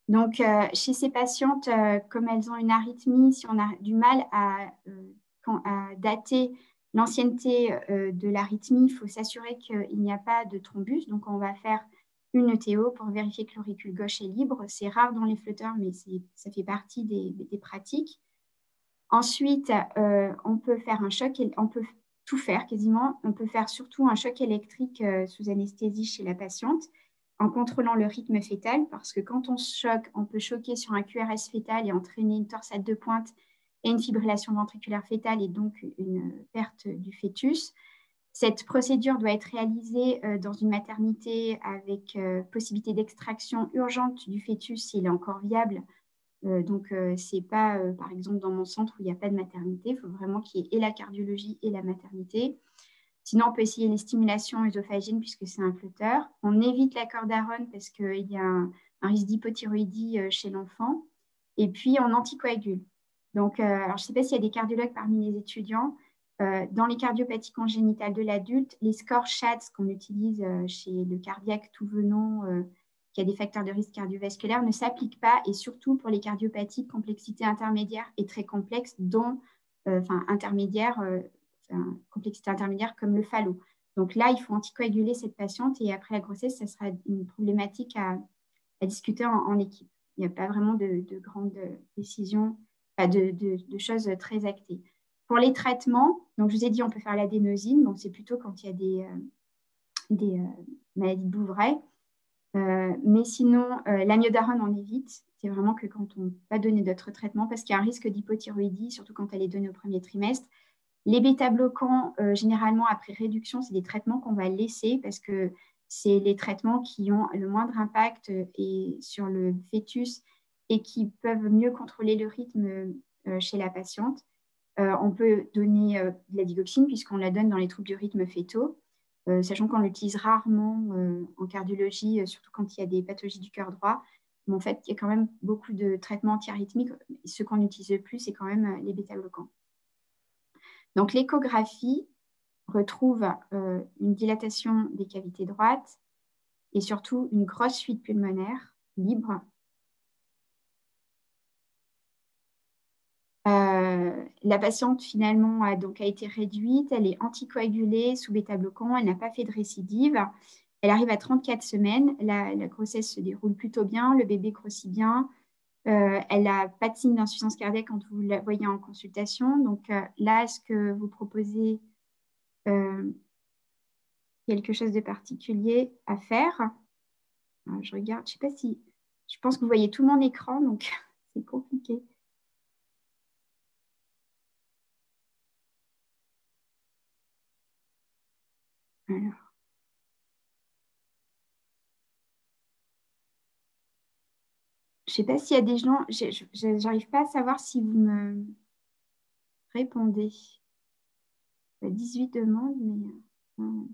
Donc, chez ces patientes, comme elles ont une arythmie, si on a du mal à dater l'ancienneté de l'arythmie, il faut s'assurer qu'il n'y a pas de thrombus. Donc, on va faire une ETO pour vérifier que l'auricule gauche est libre. C'est rare dans les flotteurs, mais ça fait partie des pratiques. Ensuite, on peut faire un choc, on peut tout faire quasiment. On peut faire surtout un choc électrique sous anesthésie chez la patiente en contrôlant le rythme fœtal, parce que quand on se choque, on peut choquer sur un QRS fœtal et entraîner une torsade de pointe et une fibrillation ventriculaire fœtale et donc une perte du fœtus. Cette procédure doit être réalisée dans une maternité avec possibilité d'extraction urgente du fœtus s'il est encore viable. Ce n'est pas, par exemple, dans mon centre où il n'y a pas de maternité. Il faut vraiment qu'il y ait et la cardiologie et la maternité. Sinon, on peut essayer les stimulations œsophagiennes puisque c'est un flotteur. On évite la cordarone parce qu'il y a un risque d'hypothyroïdie chez l'enfant. Et puis, on anticoagule. Donc, alors, je ne sais pas s'il y a des cardiologues parmi les étudiants. Dans les cardiopathies congénitales de l'adulte, les scores SHADS qu'on utilise chez le cardiaque tout venant qui a des facteurs de risque cardiovasculaire ne s'appliquent pas, et surtout pour les cardiopathies de complexité intermédiaire et très complexes, dont complexité intermédiaire comme le Fallot. Donc là, il faut anticoaguler cette patiente et après la grossesse, ça sera une problématique à discuter en équipe. Il n'y a pas vraiment de grandes décisions, de choses très actées. Pour les traitements, donc je vous ai dit, on peut faire l'adénosine, donc c'est plutôt quand il y a des maladies de Bouvray. Mais sinon, l'amiodarone, on évite. C'est vraiment que quand on va donner d'autres traitements, parce qu'il y a un risque d'hypothyroïdie, surtout quand elle est donnée au premier trimestre. Les bêta-bloquants, généralement, après réduction, c'est des traitements qu'on va laisser parce que c'est les traitements qui ont le moindre impact sur le fœtus et qui peuvent mieux contrôler le rythme chez la patiente. On peut donner de la digoxine puisqu'on la donne dans les troubles du rythme fœtaux. Sachant qu'on l'utilise rarement en cardiologie, surtout quand il y a des pathologies du cœur droit. Mais en fait, il y a quand même beaucoup de traitements antiarythmiques. Ce qu'on utilise le plus, c'est quand même les bêta-bloquants. Donc, l'échographie, retrouve une dilatation des cavités droites et surtout une grosse fuite pulmonaire libre. La patiente finalement a été réduite, elle est anticoagulée sous bêta-bloquant, elle n'a pas fait de récidive. Elle arrive à 34 semaines, la grossesse se déroule plutôt bien, le bébé grossit bien, elle n'a pas de signe d'insuffisance cardiaque quand vous la voyez en consultation. Donc là, est-ce que vous proposez quelque chose de particulier à faire? Je regarde, je sais pas si... Je pense que vous voyez tout mon écran, donc c'est compliqué. Alors, je sais pas s'il y a des gens... J'arrive pas à savoir si vous me répondez. 18 demandes, mais...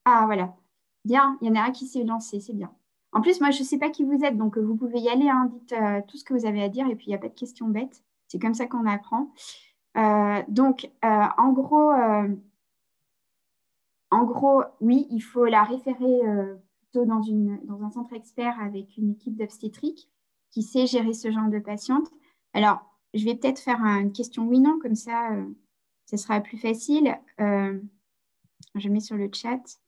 Ah, voilà. Bien, il y en a un qui s'est lancé, c'est bien. En plus, moi, je ne sais pas qui vous êtes, donc vous pouvez y aller, hein, dites tout ce que vous avez à dire, et puis il n'y a pas de questions bêtes. C'est comme ça qu'on apprend. En gros, oui, il faut la référer plutôt dans un centre expert avec une équipe d'obstétrique qui sait gérer ce genre de patiente. Alors, je vais peut-être faire une question oui-non, comme ça, ce sera plus facile. Je mets sur le chat.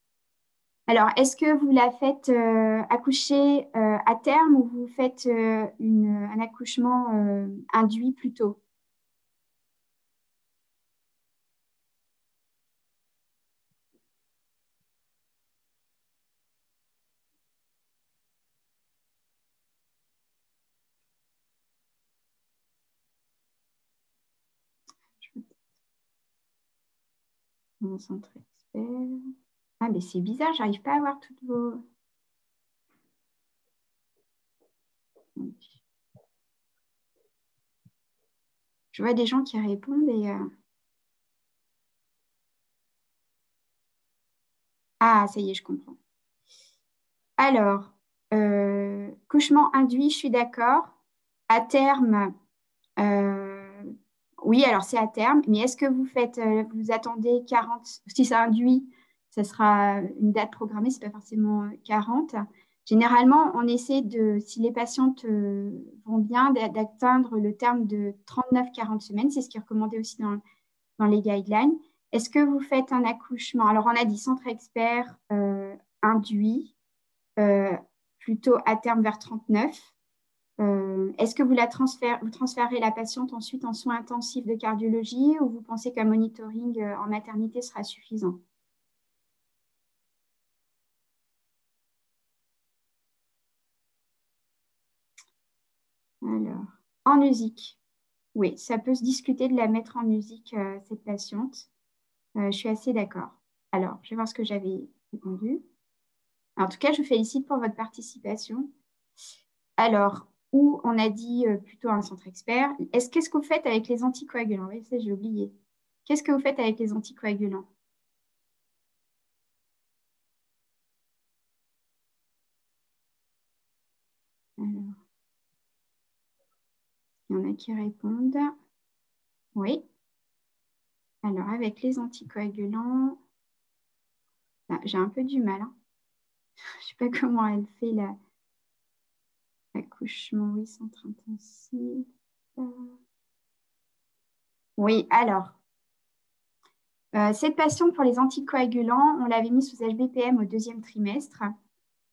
Alors, est-ce que vous la faites accoucher à terme ou vous faites un accouchement induit plutôt? Mon centre expert. Ah, mais c'est bizarre, j'arrive pas à voir toutes vos. Je vois des gens qui répondent et. Ah, ça y est, je comprends. Alors, couchement induit, je suis d'accord. À terme, euh, oui, alors c'est à terme, mais est-ce que vous attendez 40, si c'est induit, ça sera une date programmée, c'est pas forcément 40. Généralement, on essaie si les patientes vont bien, d'atteindre le terme de 39-40 semaines, c'est ce qui est recommandé aussi dans les guidelines. Est-ce que vous faites un accouchement? Alors, on a dit centre expert induit, euh, plutôt à terme vers 39. Est-ce que vous transférez la patiente ensuite en soins intensifs de cardiologie ou vous pensez qu'un monitoring en maternité sera suffisant? Alors, en musique. Oui, ça peut se discuter de la mettre en musique, cette patiente. Je suis assez d'accord. Alors, je vais voir ce que j'avais répondu. En tout cas, je vous félicite pour votre participation. Alors, où on a dit plutôt un centre expert. Qu'est-ce que vous faites avec les anticoagulants? Oui, ça, j'ai oublié. Qu'est-ce que vous faites avec les anticoagulants? Alors, il y en a qui répondent. Oui. Alors, avec les anticoagulants, ah, j'ai un peu du mal, hein. Je ne sais pas comment elle fait l'accouchement. Oui, centre intensif. Euh, Oui, alors, cette patiente pour les anticoagulants, on l'avait mis sous HBPM au deuxième trimestre.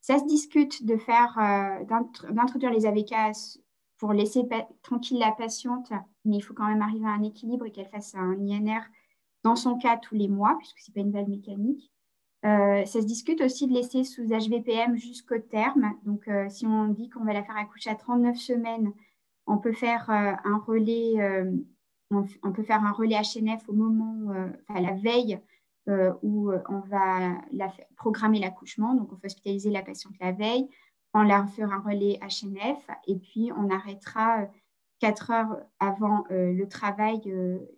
Ça se discute d'introduire les AVK pour laisser tranquille la patiente, mais il faut quand même arriver à un équilibre et qu'elle fasse un INR dans son cas tous les mois, puisque ce n'est pas une valve mécanique. Ça se discute aussi de laisser sous HVPM jusqu'au terme. Donc, si on dit qu'on va la faire accoucher à 39 semaines, on peut faire un relais, on peut faire un relais HNF au moment, enfin la veille où on va programmer l'accouchement. Donc, on fait hospitaliser la patiente la veille, on leur fera un relais HNF et puis on arrêtera 4 heures avant le travail,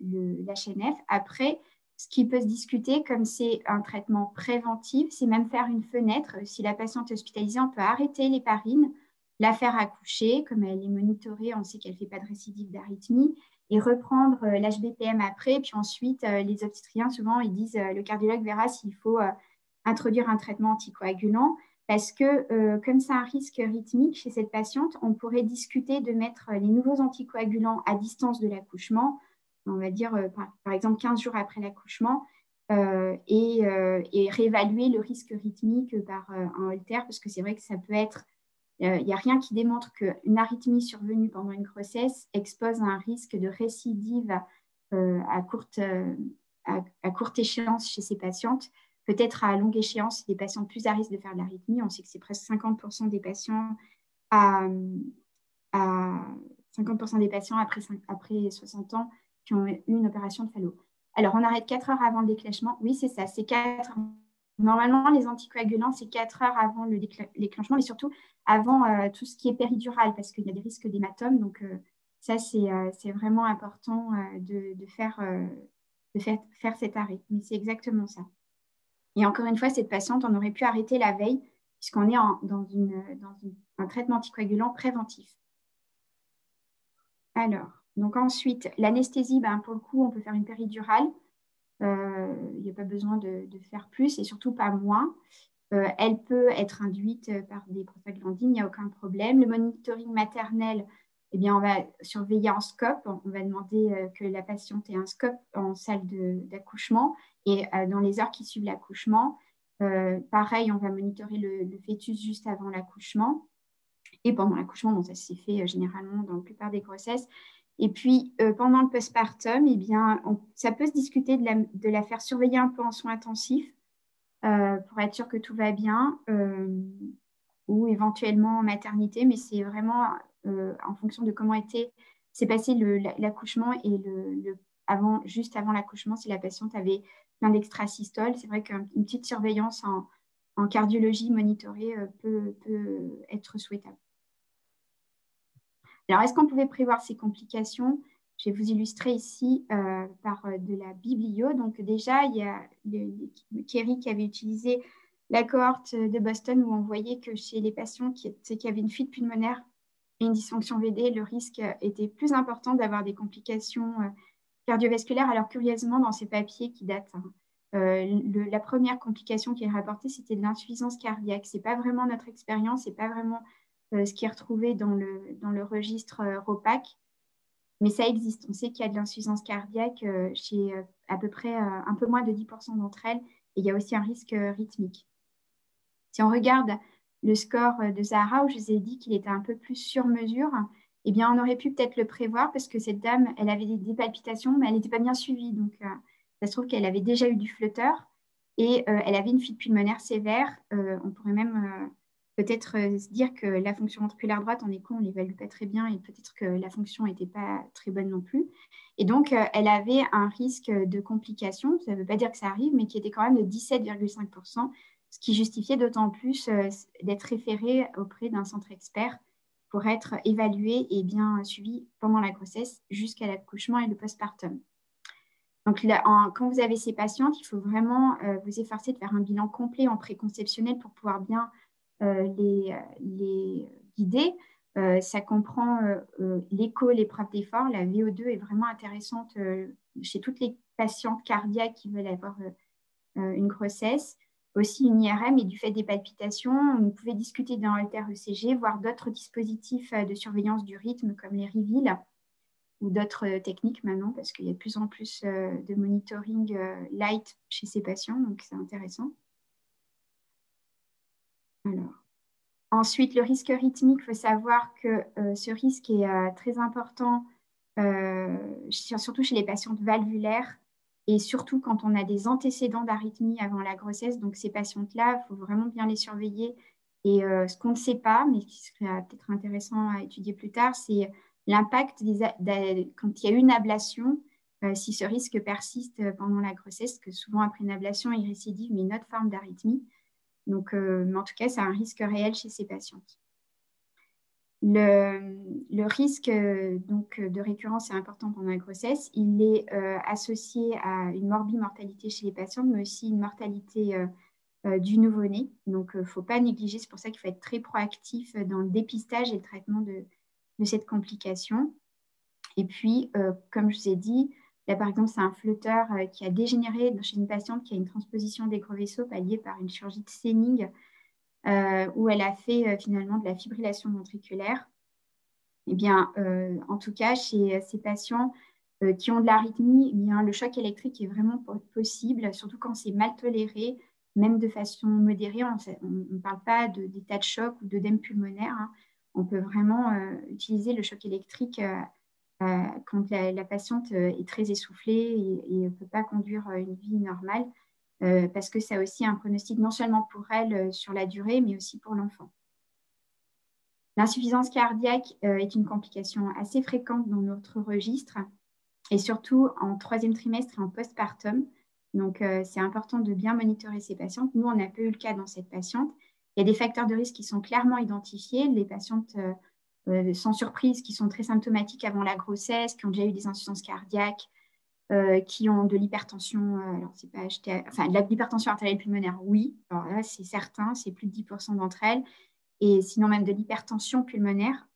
l'HNF. Après, ce qui peut se discuter, comme c'est un traitement préventif, c'est même faire une fenêtre. Si la patiente est hospitalisée, on peut arrêter l'héparine, la faire accoucher. Comme elle est monitorée, on sait qu'elle ne fait pas de récidive d'arythmie. et reprendre l'HBPM après. Puis ensuite, les obstétriciens, souvent, ils disent, le cardiologue verra s'il faut introduire un traitement anticoagulant. Parce que comme c'est un risque rythmique chez cette patiente, on pourrait discuter de mettre les nouveaux anticoagulants à distance de l'accouchement, on va dire par exemple 15 jours après l'accouchement, et réévaluer le risque rythmique par un holter, parce que c'est vrai que ça peut être il n'y a rien qui démontre qu'une arythmie survenue pendant une grossesse expose à un risque de récidive à courte échéance chez ces patientes. Peut-être à longue échéance, des patients plus à risque de faire de l'arythmie. On sait que c'est presque 50% des patients à 50% des patients après 60 ans qui ont eu une opération de Fallot. Alors, on arrête 4 heures avant le déclenchement. Oui, c'est ça, c'est 4 heures. Normalement, les anticoagulants, c'est 4 heures avant le déclenchement, mais surtout avant tout ce qui est péridural, parce qu'il y a des risques d'hématome. Donc, ça, c'est vraiment important de faire cet arrêt. Mais c'est exactement ça. Et encore une fois, cette patiente, on aurait pu arrêter la veille, puisqu'on est dans un traitement anticoagulant préventif. Alors, donc ensuite, l'anesthésie, ben, pour le coup, on peut faire une péridurale. Il n'y a pas besoin de faire plus et surtout pas moins. Elle peut être induite par des prostaglandines, il n'y a aucun problème. Le monitoring maternel, eh bien, on va surveiller en scope. On va demander que la patiente ait un scope en salle d'accouchement et dans les heures qui suivent l'accouchement. Pareil, on va monitorer le fœtus juste avant l'accouchement et pendant l'accouchement. Bon, ça s'est fait généralement dans la plupart des grossesses. Et puis, pendant le postpartum, eh bien, ça peut se discuter de la faire surveiller un peu en soins intensifs pour être sûr que tout va bien, ou éventuellement en maternité, mais c'est vraiment en fonction de comment s'est passé l'accouchement et juste avant l'accouchement, si la patiente avait plein d'extrasystoles. C'est vrai qu'une petite surveillance en cardiologie monitorée peut être souhaitable. Alors, est-ce qu'on pouvait prévoir ces complications? Je vais vous illustrer ici par de la biblio. Donc déjà, il y a Kerry qui avait utilisé la cohorte de Boston où on voyait que chez les patients qui avaient une fuite pulmonaire et une dysfonction VD, le risque était plus important d'avoir des complications cardiovasculaires. Alors curieusement, dans ces papiers qui datent, la première complication qui est rapportée, c'était de l'insuffisance cardiaque. Ce n'est pas vraiment notre expérience, ce n'est pas vraiment ce qui est retrouvé dans le registre ROPAC. Mais ça existe. On sait qu'il y a de l'insuffisance cardiaque chez à peu près un peu moins de 10% d'entre elles. Et il y a aussi un risque rythmique. Si on regarde le score de Zahara, où je vous ai dit qu'il était un peu plus sur mesure, eh bien, on aurait pu peut-être le prévoir parce que cette dame, elle avait des palpitations, mais elle n'était pas bien suivie. Donc, ça se trouve qu'elle avait déjà eu du flotteur et elle avait une fuite pulmonaire sévère. On pourrait même peut-être se dire que la fonction ventriculaire droite, en écho, on ne l'évalue pas très bien et peut-être que la fonction n'était pas très bonne non plus. Et donc, elle avait un risque de complication, ça ne veut pas dire que ça arrive, mais qui était quand même de 17,5%, ce qui justifiait d'autant plus d'être référée auprès d'un centre expert pour être évaluée et bien suivie pendant la grossesse jusqu'à l'accouchement et le postpartum. Donc, là, quand vous avez ces patientes, il faut vraiment vous efforcer de faire un bilan complet en préconceptionnel pour pouvoir bien les guider. Ça comprend l'écho, l'épreuve d'effort. La VO2 est vraiment intéressante chez toutes les patientes cardiaques qui veulent avoir une grossesse. Aussi une IRM et du fait des palpitations, vous pouvez discuter d'un holter ECG, voire d'autres dispositifs de surveillance du rythme comme les Reveal ou d'autres techniques maintenant parce qu'il y a de plus en plus de monitoring light chez ces patients, donc c'est intéressant. Alors. Ensuite, le risque rythmique, il faut savoir que ce risque est très important, surtout chez les patientes valvulaires et surtout quand on a des antécédents d'arythmie avant la grossesse. Donc, ces patientes-là, il faut vraiment bien les surveiller. Et ce qu'on ne sait pas, mais qui serait peut-être intéressant à étudier plus tard, c'est l'impact quand il y a une ablation, si ce risque persiste pendant la grossesse, que souvent après une ablation, il récidive, mais une autre forme d'arythmie. Donc, mais en tout cas, c'est un risque réel chez ces patientes. Le risque donc, de récurrence est important pendant la grossesse. Il est associé à une morbimortalité chez les patientes, mais aussi une mortalité du nouveau-né. Donc, il ne faut pas négliger. C'est pour ça qu'il faut être très proactif dans le dépistage et le traitement de cette complication. Et puis, comme je vous ai dit, là, par exemple, c'est un flotteur qui a dégénéré chez une patiente qui a une transposition des gros vaisseaux palliée par une chirurgie de Senning, où elle a fait finalement de la fibrillation ventriculaire. Eh bien, en tout cas, chez ces patients qui ont de l'arythmie, eh bien, le choc électrique est vraiment possible, surtout quand c'est mal toléré, même de façon modérée. On ne parle pas d'état de choc ou d'œdème pulmonaire, hein. On peut vraiment utiliser le choc électrique quand la patiente est très essoufflée et ne peut pas conduire une vie normale, parce que ça a aussi un pronostic non seulement pour elle sur la durée, mais aussi pour l'enfant. L'insuffisance cardiaque est une complication assez fréquente dans notre registre, et surtout en troisième trimestre et en postpartum. Donc, c'est important de bien monitorer ces patientes. Nous, on n'a pas eu le cas dans cette patiente. Il y a des facteurs de risque qui sont clairement identifiés. Les patientes sans surprise qui sont très symptomatiques avant la grossesse, qui ont déjà eu des insuffisances cardiaques, qui ont de l'hypertension, alors c'est pas enfin, de l'hypertension artérielle pulmonaire, oui. Alors là, c'est certain, c'est plus de 10% d'entre elles. Et sinon, même de l'hypertension pulmonaire,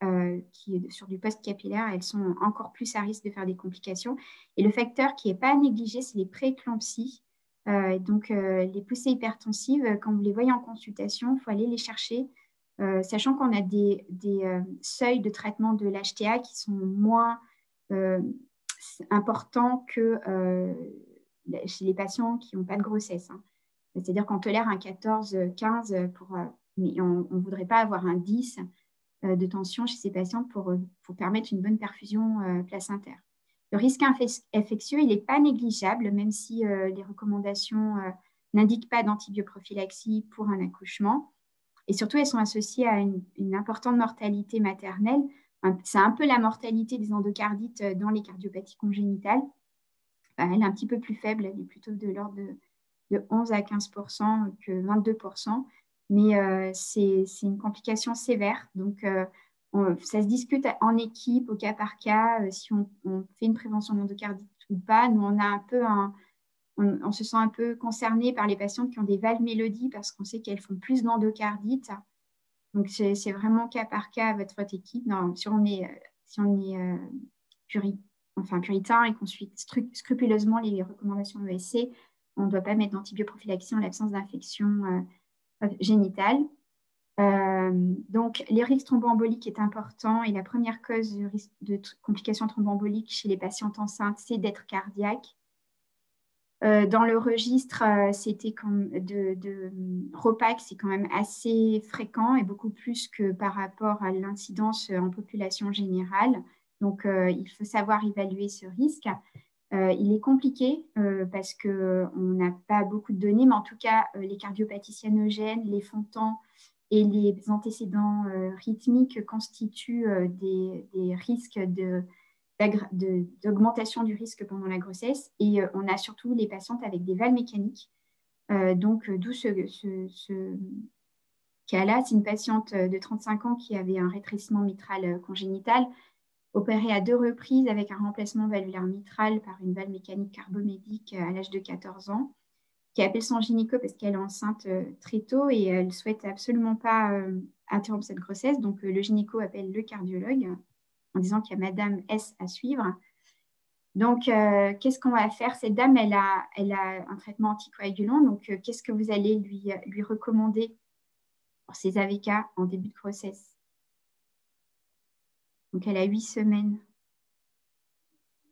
qui est sur du post-capillaire, elles sont encore plus à risque de faire des complications. Et le facteur qui n'est pas à négliger, c'est les prééclampsies. Donc, les poussées hypertensives, quand vous les voyez en consultation, il faut aller les chercher, sachant qu'on a des seuils de traitement de l'HTA qui sont moins importants que chez les patients qui n'ont pas de grossesse, hein. C'est-à-dire qu'on tolère un 14-15 mais on ne voudrait pas avoir un 10 de tension chez ces patients pour permettre une bonne perfusion placentaire. Le risque infectieux, il n'est pas négligeable, même si les recommandations n'indiquent pas d'antibioprophylaxie pour un accouchement. Et surtout, elles sont associées à une importante mortalité maternelle. C'est un peu la mortalité des endocardites dans les cardiopathies congénitales. Elle est un petit peu plus faible, elle est plutôt de l'ordre de 11 à 15% que 22%. Mais c'est une complication sévère. Donc, ça se discute en équipe, au cas par cas, si on fait une prévention d'endocardite ou pas. Nous, on a un peu on se sent un peu concerné par les patientes qui ont des valves mélodies parce qu'on sait qu'elles font plus d'endocardite. Donc, c'est vraiment cas par cas avec votre équipe. Non, si on est puritain et qu'on suit scrupuleusement les recommandations de l'ESC, on ne doit pas mettre d'antibioprophylaxie en l'absence d'infection génitale. Donc, les risques thromboemboliques est important et la première cause de risque de complications thromboemboliques chez les patientes enceintes, c'est d'être cardiaque. Dans le registre de ROPAC, c'est quand même assez fréquent et beaucoup plus que par rapport à l'incidence en population générale. Donc, il faut savoir évaluer ce risque. Il est compliqué parce qu'on n'a pas beaucoup de données, mais en tout cas, les cardiopathies cyanogènes, les fontans et les antécédents rythmiques constituent des risques d'augmentation du risque pendant la grossesse. Et on a surtout les patientes avec des valves mécaniques. Donc, d'où ce cas-là. C'est une patiente de 35 ans qui avait un rétrécissement mitral congénital, opérée à 2 reprises avec un remplacement valvulaire mitral par une valve mécanique carbomédique à l'âge de 14 ans, qui appelle son gynéco parce qu'elle est enceinte très tôt et elle ne souhaite absolument pas interrompre cette grossesse. Donc, le gynéco appelle le cardiologue en disant qu'il y a Madame S à suivre. Donc, qu'est-ce qu'on va faire? Cette dame, elle a un traitement anticoagulant. Donc, qu'est-ce que vous allez lui recommander pour ses AVK en début de grossesse? Donc, elle a 8 semaines.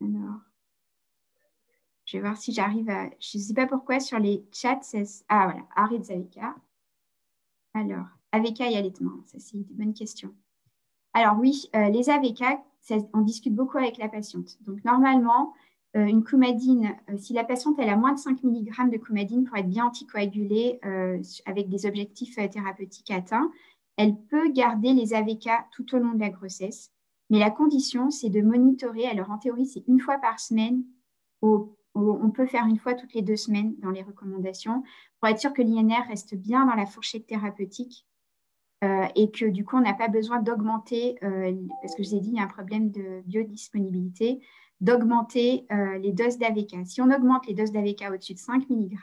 Alors, je vais voir si j'arrive à... Je ne sais pas pourquoi sur les chats, ah voilà, arrêt des AVK. Alors, AVK et allaitement, ça c'est une bonne question. Alors oui, les AVK, on discute beaucoup avec la patiente. Donc normalement, une coumadine, si la patiente elle a moins de 5 mg de coumadine pour être bien anticoagulée avec des objectifs thérapeutiques atteints, elle peut garder les AVK tout au long de la grossesse. Mais la condition, c'est de monitorer. Alors en théorie, c'est une fois par semaine. On peut faire une fois toutes les 2 semaines dans les recommandations pour être sûr que l'INR reste bien dans la fourchette thérapeutique. Et que du coup, on n'a pas besoin d'augmenter, parce que je vous ai dit, il y a un problème de biodisponibilité, d'augmenter les doses d'AVK. Si on augmente les doses d'AVK au-dessus de 5 mg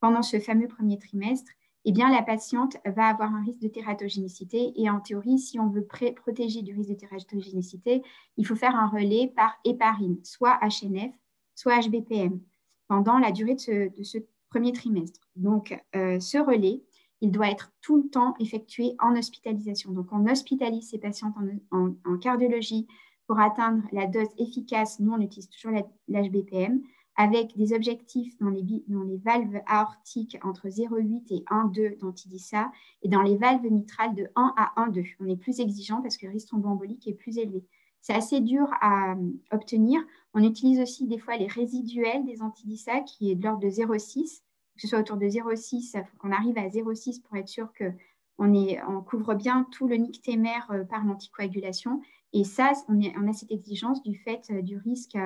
pendant ce fameux premier trimestre, eh bien, la patiente va avoir un risque de tératogénicité. Et en théorie, si on veut protéger du risque de tératogénicité, il faut faire un relais par héparine, soit HNF, soit HBPM, pendant la durée de ce premier trimestre. Donc, ce relais, il doit être tout le temps effectué en hospitalisation. Donc, on hospitalise ces patientes en cardiologie pour atteindre la dose efficace. Nous, on utilise toujours l'HBPM avec des objectifs dans les valves aortiques entre 0,8 et 1,2 d'antidissa et dans les valves mitrales de 1 à 1,2. On est plus exigeant parce que le risque thromboembolique est plus élevé. C'est assez dur à obtenir. On utilise aussi des fois les résiduels des antidissa qui est de l'ordre de 0,6, que ce soit autour de 0,6, il faut qu'on arrive à 0,6 pour être sûr qu'on couvre bien tout le nictémère par l'anticoagulation. Et ça, on a cette exigence du fait du risque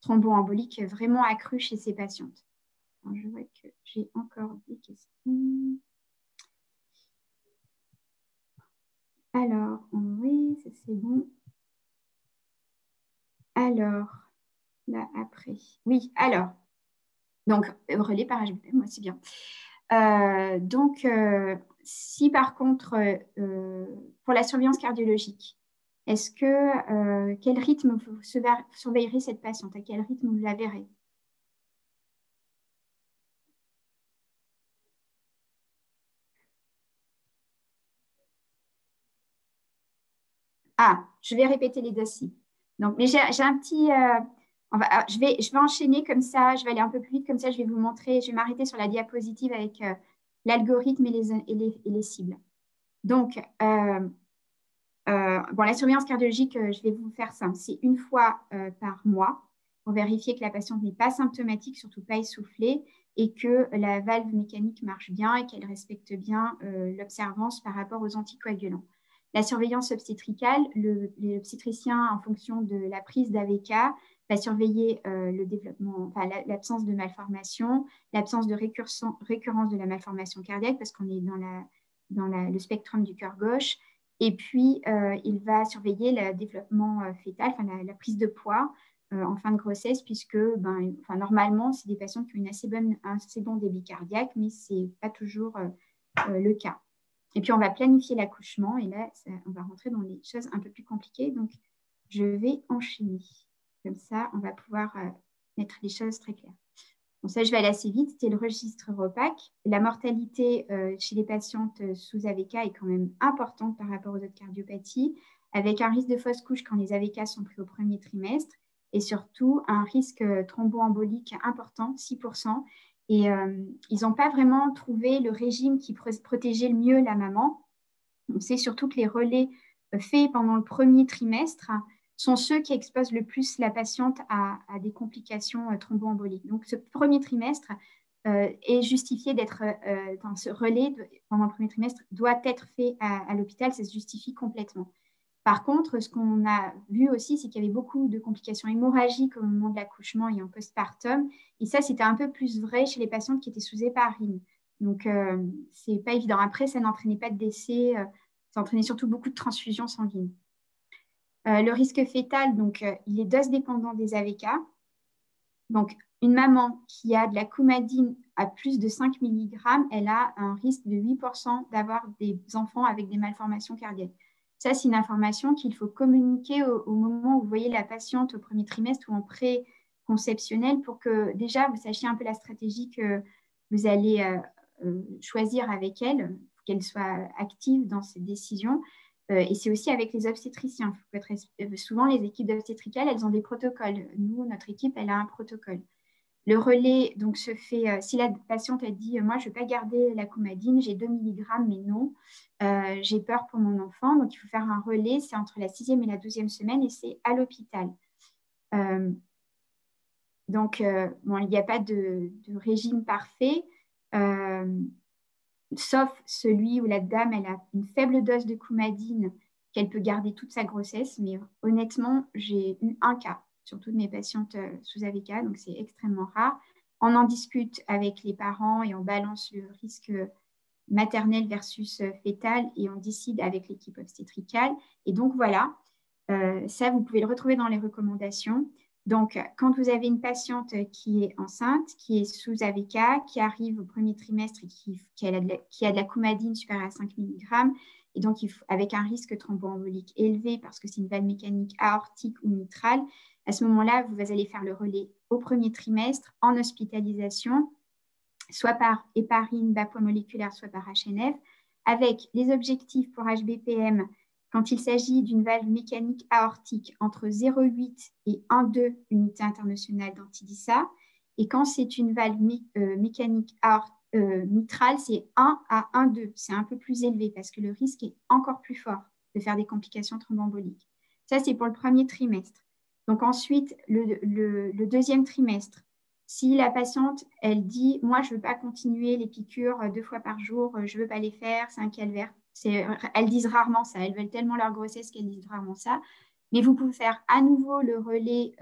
thromboembolique vraiment accru chez ces patientes. Alors, je vois que j'ai encore des questions. Alors, oui, ça c'est bon. Alors, là après. Oui, alors. Donc, relais par HBP, moi c'est bien. Si par contre, pour la surveillance cardiologique, quel rythme vous surveillerez cette patiente? À quel rythme vous la verrez? Ah, je vais répéter les dossiers. Donc, mais j'ai un petit. Je vais enchaîner comme ça, je vais aller un peu plus vite, comme ça je vais vous montrer, je vais m'arrêter sur la diapositive avec l'algorithme et les cibles. Donc, la surveillance cardiologique, je vais vous faire simple. C'est une fois par mois pour vérifier que la patiente n'est pas symptomatique, surtout pas essoufflée, et que la valve mécanique marche bien et qu'elle respecte bien l'observance par rapport aux anticoagulants. La surveillance obstétricale, l'obstétricien, en fonction de la prise d'AVK, va surveiller le développement, l'absence de malformation, l'absence de récurrence de la malformation cardiaque, parce qu'on est dans le spectrum du cœur gauche. Et puis, il va surveiller le développement fœtal, la prise de poids en fin de grossesse, puisque normalement, c'est des patients qui ont un assez bon débit cardiaque, mais ce n'est pas toujours le cas. Et puis, on va planifier l'accouchement, et là, on va rentrer dans des choses un peu plus compliquées. Donc, je vais enchaîner. Comme ça, on va pouvoir mettre les choses très claires. Bon, ça, je vais aller assez vite. C'était le registre ROPAC. La mortalité chez les patientes sous AVK est quand même importante par rapport aux autres cardiopathies, avec un risque de fausse couche quand les AVK sont pris au premier trimestre et surtout un risque thromboembolique important, 6%. Et ils n'ont pas vraiment trouvé le régime qui protégeait le mieux la maman. On sait surtout que les relais faits pendant le premier trimestre sont ceux qui exposent le plus la patiente à des complications thromboemboliques. Donc, ce premier trimestre est justifié d'être dans ce relais pendant le premier trimestre doit être fait à l'hôpital, ça se justifie complètement. Par contre, ce qu'on a vu aussi, c'est qu'il y avait beaucoup de complications hémorragiques au moment de l'accouchement et en postpartum. Et ça, c'était un peu plus vrai chez les patientes qui étaient sous héparine. Donc, c'est pas évident. Après, ça n'entraînait pas de décès, ça entraînait surtout beaucoup de transfusions sanguines. Le risque fœtal, donc, il est dose dépendant des AVK. Donc, une maman qui a de la coumadine à plus de 5 mg, elle a un risque de 8% d'avoir des enfants avec des malformations cardiaques. Ça, c'est une information qu'il faut communiquer au moment où vous voyez la patiente au premier trimestre ou en pré-conceptionnel pour que déjà vous sachiez un peu la stratégie que vous allez choisir avec elle, pour qu'elle soit active dans ces décisions. Et c'est aussi avec les obstétriciens. Souvent, les équipes d'obstétricales, elles ont des protocoles. Nous, notre équipe, elle a un protocole. Le relais donc, se fait, si la patiente a dit, moi, je ne veux pas garder la coumadine, j'ai 2 mg, mais non, j'ai peur pour mon enfant. Donc, il faut faire un relais, c'est entre la 6e et la 12e semaine et c'est à l'hôpital. Il n'y a pas de régime parfait, sauf celui où la dame, elle a une faible dose de coumadine qu'elle peut garder toute sa grossesse. Mais honnêtement, j'ai eu un cas sur toutes mes patientes sous AVK, donc c'est extrêmement rare. On en discute avec les parents et on balance le risque maternel versus fœtal et on décide avec l'équipe obstétricale. Et donc voilà, ça, vous pouvez le retrouver dans les recommandations. Donc, quand vous avez une patiente qui est enceinte, qui est sous AVK, qui arrive au premier trimestre et qui a de la coumadine supérieure à 5 mg, et donc avec un risque thromboembolique élevé parce que c'est une valve mécanique aortique ou mitrale, à ce moment-là, vous allez faire le relais au premier trimestre en hospitalisation, soit par héparine bas poids moléculaire, soit par HNF, avec les objectifs pour HBPM quand il s'agit d'une valve mécanique aortique entre 0,8 et 1,2 unités internationales d'antidissa. Et quand c'est une valve mécanique mitrale, c'est 1 à 1,2. C'est un peu plus élevé parce que le risque est encore plus fort de faire des complications thromboemboliques. Ça, c'est pour le premier trimestre. Donc ensuite, le deuxième trimestre, si la patiente, elle dit, moi, je ne veux pas continuer les piqûres 2 fois par jour, je ne veux pas les faire, c'est un calvaire. Elles disent rarement ça, elles veulent tellement leur grossesse qu'elles disent rarement ça. Mais vous pouvez faire à nouveau le relais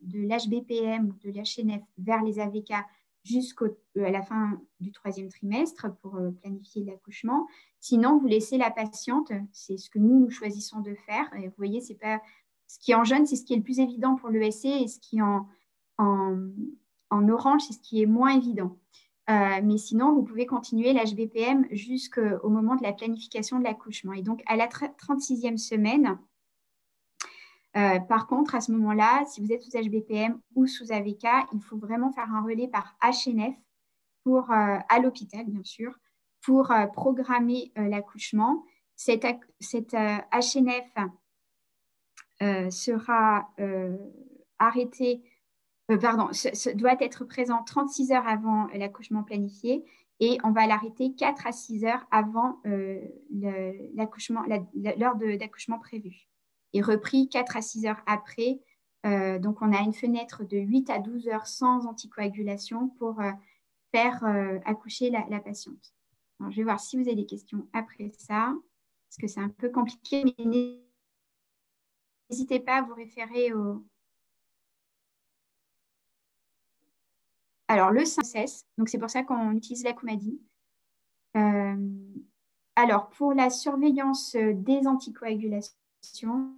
de l'HBPM ou de l'HNF vers les AVK jusqu'à la fin du 3e trimestre pour planifier l'accouchement. Sinon, vous laissez la patiente, c'est ce que nous choisissons de faire. Et vous voyez, c'est pas ce qui est en jaune, c'est ce qui est le plus évident pour l'ESC et ce qui est en orange, c'est ce qui est moins évident. Mais sinon, vous pouvez continuer l'HBPM jusqu'au moment de la planification de l'accouchement. Et donc, à la 36e semaine, par contre, à ce moment-là, si vous êtes sous HBPM ou sous AVK, il faut vraiment faire un relais par HNF à l'hôpital, bien sûr, pour programmer l'accouchement. Cette HNF sera arrêtée doit être présent 36 heures avant l'accouchement planifié et on va l'arrêter 4 à 6 heures avant l'heure d'accouchement prévue. Et repris 4 à 6 heures après. Donc, on a une fenêtre de 8 à 12 heures sans anticoagulation pour faire accoucher la patiente. Alors, je vais voir si vous avez des questions après ça, parce que c'est un peu compliqué, mais n'hésitez pas à vous référer au... Alors, le cesse, donc c'est pour ça qu'on utilise la coumadine. Alors, pour la surveillance des anticoagulations,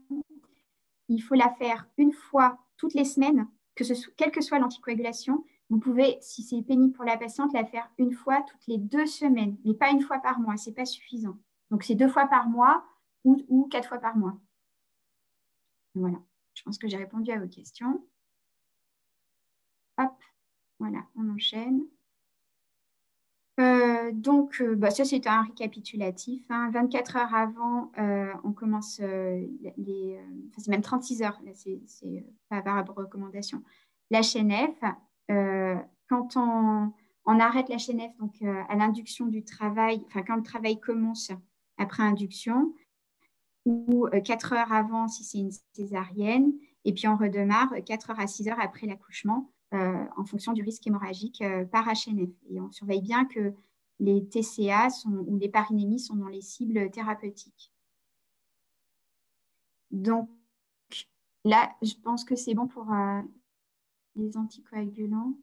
il faut la faire une fois toutes les semaines, quelle que soit l'anticoagulation. Vous pouvez, si c'est pénible pour la patiente, la faire une fois toutes les 2 semaines, mais pas une fois par mois, ce n'est pas suffisant. Donc, c'est 2 fois par mois ou 4 fois par mois. Voilà, je pense que j'ai répondu à vos questions. Hop, voilà, on enchaîne. Ça, c'est un récapitulatif. 24 heures avant, on commence c'est même 36 heures, c'est pas par rapport aux recommandations. La HNF, quand on arrête la HNF, donc à l'induction du travail, enfin quand le travail commence après induction, ou 4 heures avant si c'est une césarienne, et puis on redémarre 4 heures à 6 heures après l'accouchement en fonction du risque hémorragique par HNF. Et on surveille bien que les TCA ou les parinémies sont dans les cibles thérapeutiques. Donc là, je pense que c'est bon pour les anticoagulants.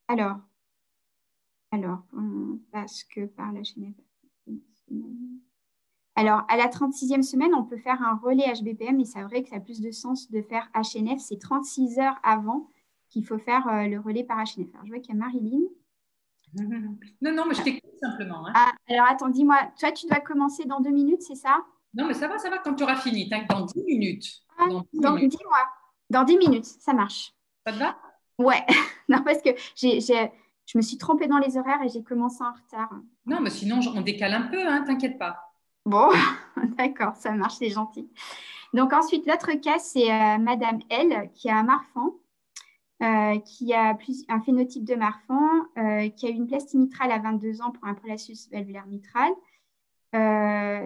Alors, on passe que par la HNF. Alors, à la 36e semaine, on peut faire un relais HBPM, mais c'est vrai que ça a plus de sens de faire HNF. C'est 36 heures avant qu'il faut faire le relais par HNF. Alors, je vois qu'il y a Marilyn. Non, mais je t'écoute simplement. Hein. Ah, alors, attends, dis-moi, toi, tu dois commencer dans 2 minutes, c'est ça? Non, mais ça va quand tu auras fini. Dans 10 minutes. Ah, Dans 10 donc, minutes. dis-moi, dans 10 minutes, ça marche. Ça te va? Ouais, non, parce que je me suis trompée dans les horaires et j'ai commencé en retard. Non, mais sinon, on décale un peu, hein, t'inquiète pas. Bon, d'accord, ça marche, c'est gentil. Donc, ensuite, l'autre cas, c'est Madame L qui a un Marfan. Qui a un phénotype de Marfan, qui a eu une plastie mitrale à 22 ans pour un prolapsus valvulaire mitral,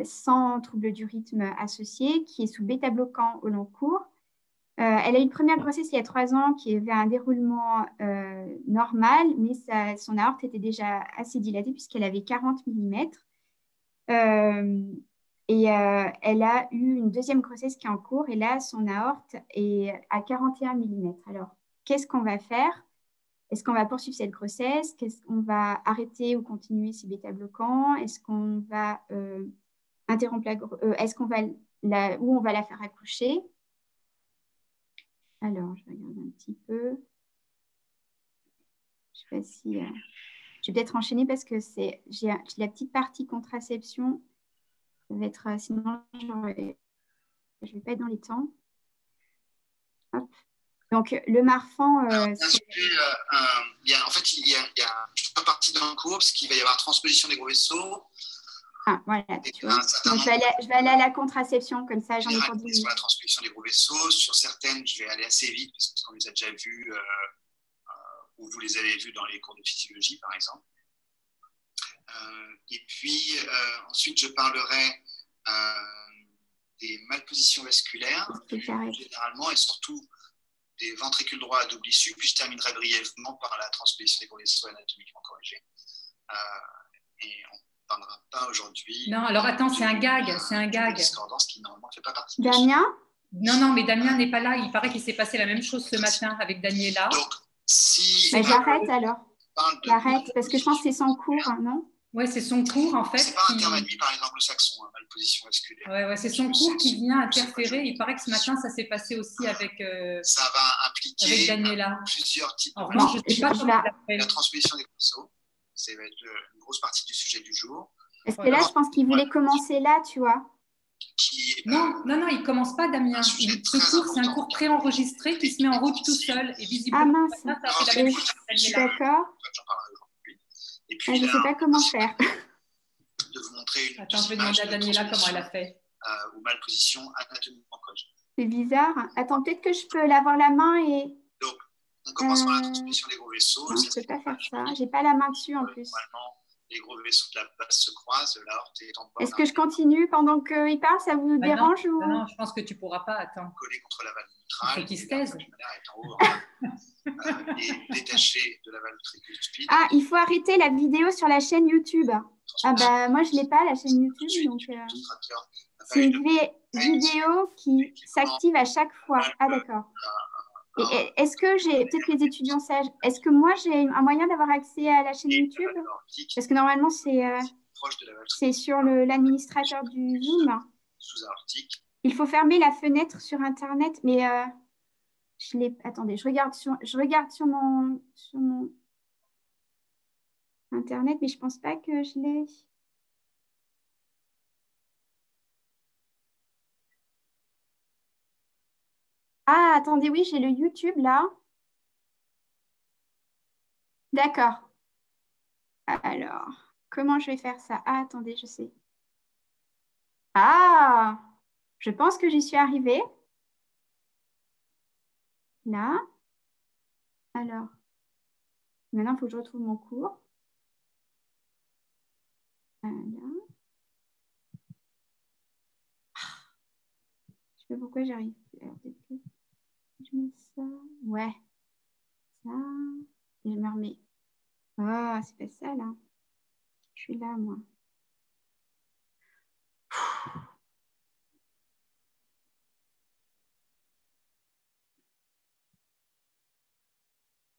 sans trouble du rythme associé, qui est sous bêta-bloquant au long cours. Elle a eu une première grossesse il y a 3 ans qui avait un déroulement normal, mais son aorte était déjà assez dilatée puisqu'elle avait 40 mm. Elle a eu une deuxième grossesse qui est en cours et là, son aorte est à 41 mm. Alors, qu'est-ce qu'on va faire? Est-ce qu'on va poursuivre cette grossesse? Qu'est-ce qu'on va arrêter ou continuer ces bêta-bloquants? Est-ce qu'on va interrompre est-ce qu'on va où on va la faire accoucher. Alors, je regarde un petit peu. Je sais pas si... je vais peut-être enchaîner parce que j'ai la petite partie contraception. Ça va être... sinon, je ne vais pas être dans les temps. Hop. Donc, le Marfan... en fait, il y a une partie dans le cours parce qu'il va y avoir transposition des gros vaisseaux. Ah, voilà, tu vois. Donc, je vais aller à la contraception, comme ça, j'en ai pour 10 minutes. Sur la transposition des gros vaisseaux, sur certaines, je vais aller assez vite parce qu'on les a déjà vues, ou vous les avez vues dans les cours de physiologie, par exemple. Et puis, ensuite, je parlerai des malpositions vasculaires, généralement, et surtout des ventricules droits à double issue, puis je terminerai brièvement par la transposition des gros vaisseaux anatomiquement corrigés. Et on ne parlera pas aujourd'hui. Non, alors attends, c'est un gag, c'est un gag. Discordance qui normalement ne fait pas partie Damien? Non, mais Damien n'est pas là. Il paraît qu'il s'est passé la même chose ce matin avec Daniela. Donc, si... j'arrête alors. J'arrête, parce que je pense que c'est son cours, non? Oui, c'est son cours, en fait. C'est pas un terme admis par les anglo-saxons, malposition vasculaire. Ouais, c'est son cours qui vient interférer. Il paraît que ce matin, ça s'est passé aussi avec, ça va impliquer Daniela. Plusieurs types de... Alors, je sais pas comment la transposition des vaisseaux, ça va être une grosse partie du sujet du jour. Parce que là, je pense qu'il voulait commencer là, tu vois. Non, il ne commence pas, Damien. Ce cours, c'est un cours préenregistré qui se met en route tout seul. Et visiblement, mince. ça a fait la même chose avec Daniela. D'accord. Et puis, je ne sais pas comment faire. De vous montrer une Attends, je vais demander à Daniela comment elle a fait. Ou malposition anatomiquement corrigée. C'est bizarre. Attends, peut-être que je peux l'avoir la main et... Donc, on commence par la transposition des gros vaisseaux. Non, je ne peux pas faire ça. Je n'ai pas la main dessus en plus. Normalement, les gros vaisseaux de la base se croisent, l'aorte est en bas. Est-ce que je continue pendant qu'il parle? Ça vous dérange ou... Non, je pense que tu ne pourras pas. Attends. Collé contre la valve mitrale. Il faut qu'il se taise. Est en haut, et détaché de la valve tricuspide. Ah, il faut arrêter la vidéo sur la chaîne YouTube. Ah bah moi je ne l'ai pas la chaîne YouTube, donc c'est une vidéo qui s'active à chaque fois. Ah d'accord. Et est-ce que j'ai, peut-être les étudiants sages, est-ce que moi j'ai un moyen d'avoir accès à la chaîne YouTube? Parce que normalement c'est sur l'administrateur du Zoom. Il faut fermer la fenêtre sur Internet, mais je l'ai. Attendez, je regarde sur mon Internet, mais je pense pas que je l'ai. Ah, attendez, oui, j'ai le YouTube là. D'accord. Alors, comment je vais faire ça? Ah, attendez, je sais. Ah, je pense que j'y suis arrivée. Là. Alors, maintenant, il faut que je retrouve mon cours. Voilà. Je sais pas pourquoi j'arrive. Peut-être que je mets ça. Ouais. Ça. Et je me remets. Ah, c'est pas ça là. Je suis là, moi.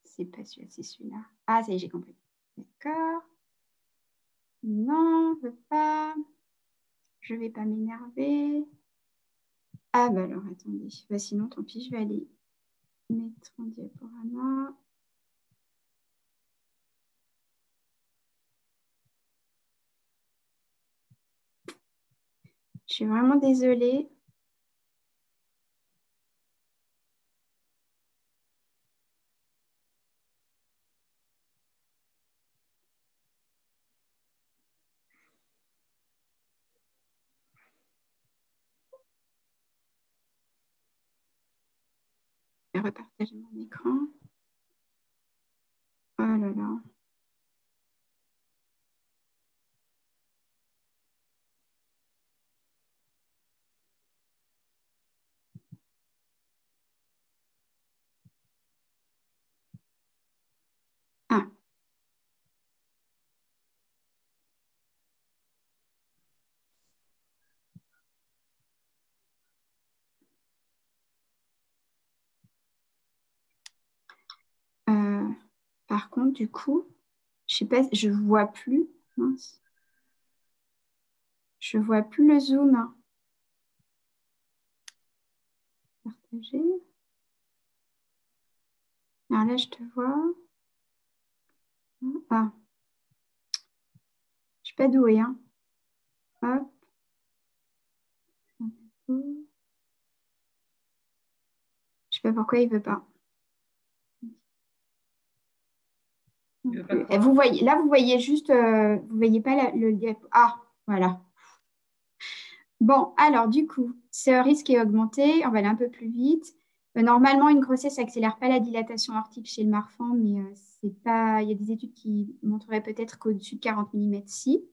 C'est pas celui-là, c'est celui-là. Ah, ça y est, j'ai compris. D'accord. Non, je veux pas. Je vais pas m'énerver. Ah, bah alors, attendez. Bah, sinon, tant pis, je vais aller mettre en diaporama. Je suis vraiment désolée. Je vais repartager mon écran. Oh là là. Ah. Par contre, du coup, je sais pas, je vois plus. Mince. Je vois plus le zoom. partager. Alors là, je te vois. Ah, je suis pas douée, hein. Hop. Je sais pas pourquoi il veut pas. Vous voyez, là, vous voyez juste, vous voyez pas le diapo. Ah, voilà. Bon, alors du coup, ce risque est augmenté. On va aller un peu plus vite. Normalement, une grossesse n'accélère pas la dilatation aortique chez le Marfan, mais c'est pas. Il y a des études qui montreraient peut-être qu'au-dessus de 40 mm, si.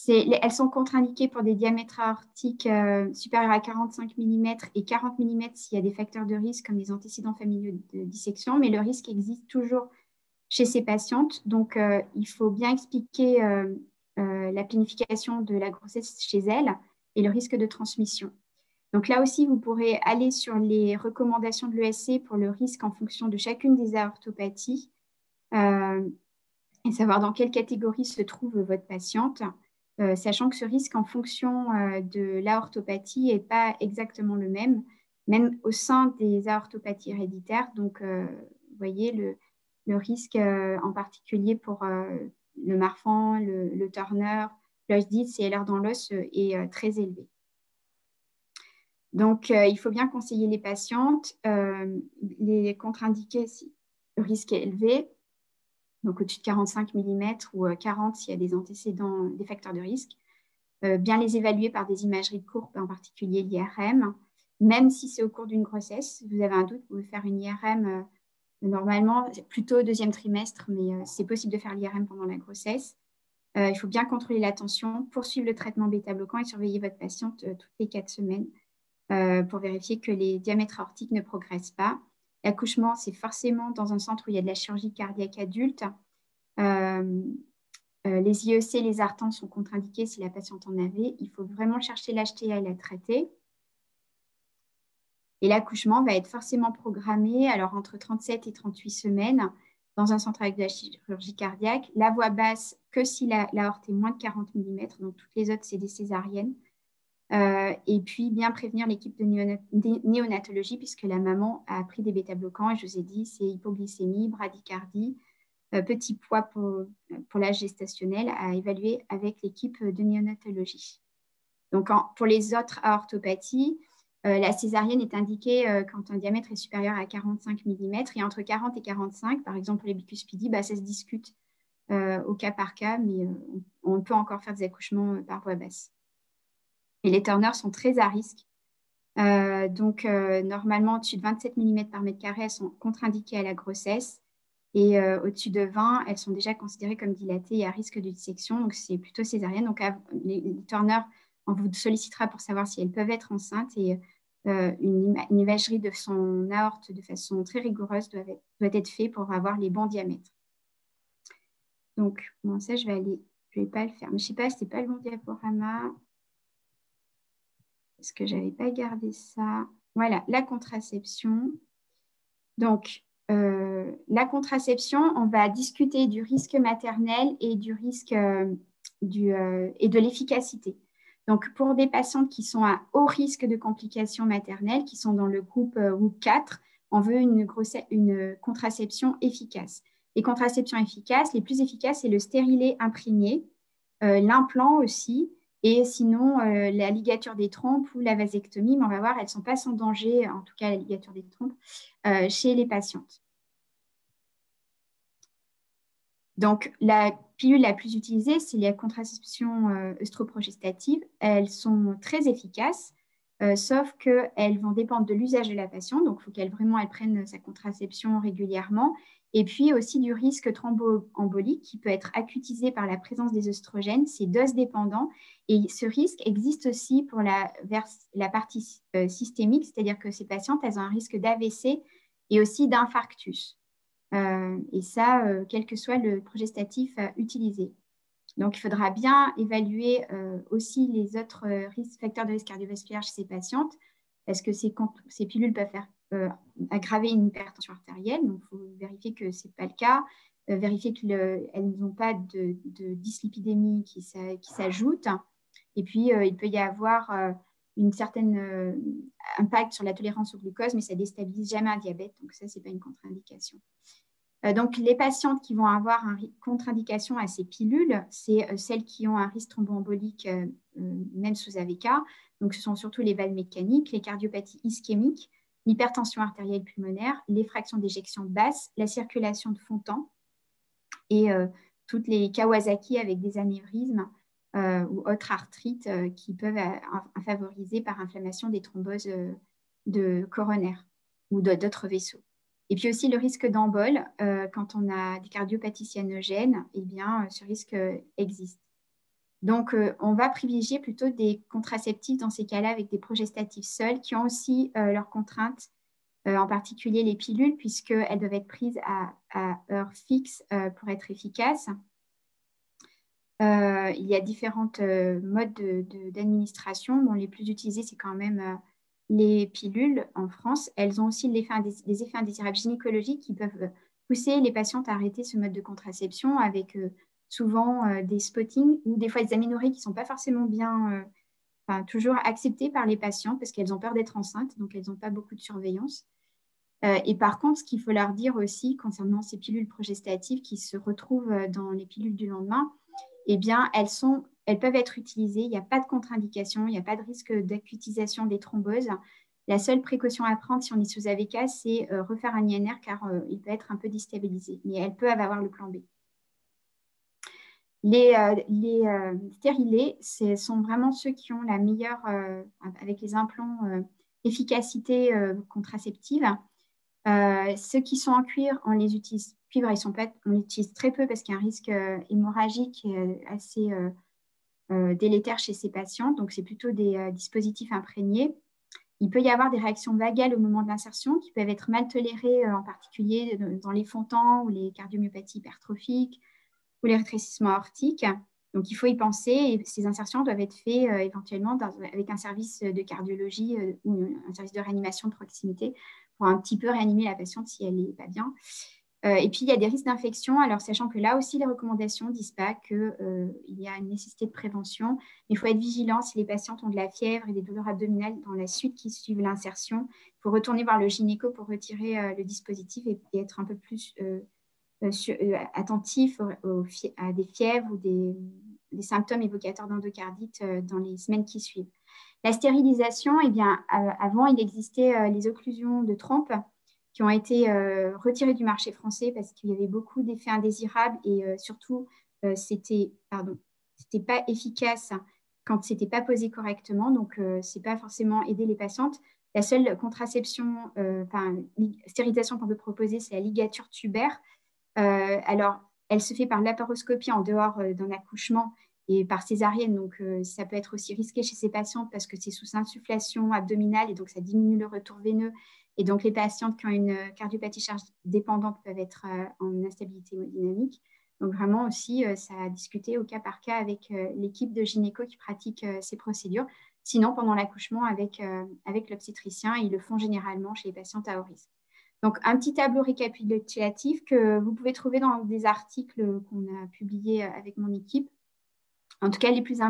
Elles sont contre-indiquées pour des diamètres aortiques supérieurs à 45 mm et 40 mm s'il y a des facteurs de risque comme des antécédents familiaux de dissection, mais le risque existe toujours chez ces patientes. Donc, il faut bien expliquer la planification de la grossesse chez elles et le risque de transmission. Donc là aussi, vous pourrez aller sur les recommandations de l'ESC pour le risque en fonction de chacune des aortopathies et savoir dans quelle catégorie se trouve votre patiente, sachant que ce risque en fonction de l'aortopathie n'est pas exactement le même au sein des aortopathies héréditaires. Donc, vous voyez, le risque en particulier pour le Marfan, le Turner, l'OSDIS et LR dans l'os est très élevé. Donc, il faut bien conseiller les patientes, les contre-indiquer si le risque est élevé, donc au-dessus de 45 mm ou 40 s'il y a des antécédents, des facteurs de risque. Bien les évaluer par des imageries de courbe, en particulier l'IRM. Même si c'est au cours d'une grossesse, vous avez un doute, vous pouvez faire une IRM normalement, plutôt au deuxième trimestre, mais c'est possible de faire l'IRM pendant la grossesse. Il faut bien contrôler la tension, poursuivre le traitement bêta-bloquant et surveiller votre patiente toutes les 4 semaines pour vérifier que les diamètres aortiques ne progressent pas. L'accouchement, c'est forcément dans un centre où il y a de la chirurgie cardiaque adulte. Les IEC, les ARTAN sont contre-indiqués si la patiente en avait. Il faut vraiment chercher l'HTA et la traiter. Et l'accouchement va être forcément programmé alors entre 37 et 38 semaines dans un centre avec de la chirurgie cardiaque. La voie basse, que si l'aorte est moins de 40 mm, donc toutes les autres, c'est des césariennes. Et puis, bien prévenir l'équipe de néonatologie puisque la maman a pris des bêta-bloquants et je vous ai dit, c'est hypoglycémie, bradycardie, petit poids pour l'âge gestationnel à évaluer avec l'équipe de néonatologie. Donc, pour les autres aortopathies, la césarienne est indiquée quand un diamètre est supérieur à 45 mm et entre 40 et 45, par exemple pour les bicuspidies, ça se discute au cas par cas, mais on peut encore faire des accouchements par voie basse. Et les turners sont très à risque. Donc, normalement, au-dessus de 27 mm par mètre carré, elles sont contre-indiquées à la grossesse. Et au-dessus de 20, elles sont déjà considérées comme dilatées et à risque de dissection. Donc, c'est plutôt césarienne. Donc, les turners, on vous sollicitera pour savoir si elles peuvent être enceintes. Et une imagerie de son aorte de façon très rigoureuse doit être faite pour avoir les bons diamètres. Donc, bon, ça, je vais pas le faire. Mais je ne sais pas, ce n'est pas le bon diaporama. Est-ce que je n'avais pas gardé ça? Voilà, la contraception. Donc, la contraception, on va discuter du risque maternel et du risque et de l'efficacité. Donc, pour des patientes qui sont à haut risque de complications maternelles, qui sont dans le groupe WOOC 4, on veut une contraception efficace. Les contraceptions efficaces, les plus efficaces, c'est le stérilet imprégné, l'implant aussi, et sinon la ligature des trompes ou la vasectomie, mais on va voir, elles ne sont pas sans danger, en tout cas la ligature des trompes, chez les patientes. Donc, la pilule la plus utilisée, c'est la contraception œstroprogestative. Elles sont très efficaces, sauf qu'elles vont dépendre de l'usage de la patiente. Donc, il faut qu'elle prenne sa contraception régulièrement. Et puis aussi du risque thromboembolique qui peut être acutisé par la présence des œstrogènes. C'est dose dépendant. Et ce risque existe aussi pour la partie systémique, c'est-à-dire que ces patientes, elles ont un risque d'AVC et aussi d'infarctus. Et ça, quel que soit le progestatif utilisé. Donc, il faudra bien évaluer aussi les autres facteurs de risque cardiovasculaire chez ces patientes, parce que ces pilules peuvent faire aggraver une hypertension artérielle. Donc, il faut vérifier que ce n'est pas le cas, vérifier qu'elles n'ont pas de dyslipidémie qui s'ajoute. Et puis, il peut y avoir une certaine impact sur la tolérance au glucose, mais ça ne déstabilise jamais un diabète. Donc ça, ce n'est pas une contre-indication. Donc, les patientes qui vont avoir une contre-indication à ces pilules, c'est celles qui ont un risque thromboembolique, même sous AVK. Donc, ce sont surtout les valves mécaniques, les cardiopathies ischémiques, l'hypertension artérielle pulmonaire, les fractions d'éjection basses, la circulation de fond de temps et toutes les Kawasaki avec des anévrismes ou autres arthrites qui peuvent favoriser par inflammation des thromboses coronaires ou d'autres vaisseaux. Et puis aussi le risque d'embole, quand on a des cardiopathies cyanogènes, eh bien, ce risque existe. Donc, on va privilégier plutôt des contraceptifs dans ces cas-là avec des progestatifs seuls qui ont aussi leurs contraintes, en particulier les pilules, puisqu'elles doivent être prises à heure fixe pour être efficaces. Il y a différentes modes d'administration. Bon, les plus utilisés, c'est quand même les pilules en France. Elles ont aussi des effets indésirables gynécologiques qui peuvent pousser les patientes à arrêter ce mode de contraception avec souvent des spottings ou des fois des aménorrhées qui ne sont pas forcément bien, toujours acceptées par les patientes parce qu'elles ont peur d'être enceintes, donc elles n'ont pas beaucoup de surveillance. Et par contre, ce qu'il faut leur dire aussi concernant ces pilules progestatives qui se retrouvent dans les pilules du lendemain, eh bien, elles peuvent être utilisées. Il n'y a pas de contre-indication, il n'y a pas de risque d'acutisation des thromboses. La seule précaution à prendre si on est sous AVK, c'est refaire un INR car il peut être un peu déstabilisé, mais elles peuvent avoir le plan B. Les stérilés, ce sont vraiment ceux qui ont la meilleure, avec les implants, efficacité contraceptive. Ceux qui sont en cuir, on les utilise. Cuivre, on l'utilise très peu parce qu'il y a un risque hémorragique assez délétère chez ces patients. Donc, c'est plutôt des dispositifs imprégnés. Il peut y avoir des réactions vagales au moment de l'insertion qui peuvent être mal tolérées, en particulier dans les fontants ou les cardiomyopathies hypertrophiques ou les rétrécissements aortiques. Donc, il faut y penser et ces insertions doivent être faites éventuellement avec un service de cardiologie ou un service de réanimation de proximité pour un petit peu réanimer la patiente si elle n'est pas bien. Et puis, il y a des risques d'infection. Alors, sachant que là aussi, les recommandations ne disent pas qu'il y a une nécessité de prévention. Mais il faut être vigilant si les patientes ont de la fièvre et des douleurs abdominales dans la suite qui suivent l'insertion. Il faut retourner voir le gynéco pour retirer le dispositif et être un peu plus attentif à des fièvres ou des symptômes évocateurs d'endocardite dans les semaines qui suivent. La stérilisation, eh bien, avant, il existait les occlusions de trompe qui ont été retirées du marché français parce qu'il y avait beaucoup d'effets indésirables et surtout, c'était pas efficace quand ce n'était pas posé correctement. Donc, ce n'est pas forcément aider les patientes. La seule stérilisation qu'on peut proposer, c'est la ligature tubaire. Alors, elle se fait par laparoscopie en dehors d'un accouchement et par césarienne. Donc, ça peut être aussi risqué chez ces patientes parce que c'est sous insufflation abdominale et donc ça diminue le retour veineux. Et donc, les patientes qui ont une cardiopathie charge dépendante peuvent être en instabilité hémodynamique. Donc, vraiment aussi, ça a discuté au cas par cas avec l'équipe de gynéco qui pratique ces procédures. Sinon, pendant l'accouchement avec l'obstétricien, ils le font généralement chez les patientes à haut risque. Donc, un petit tableau récapitulatif que vous pouvez trouver dans des articles qu'on a publiés avec mon équipe. En tout cas, les plus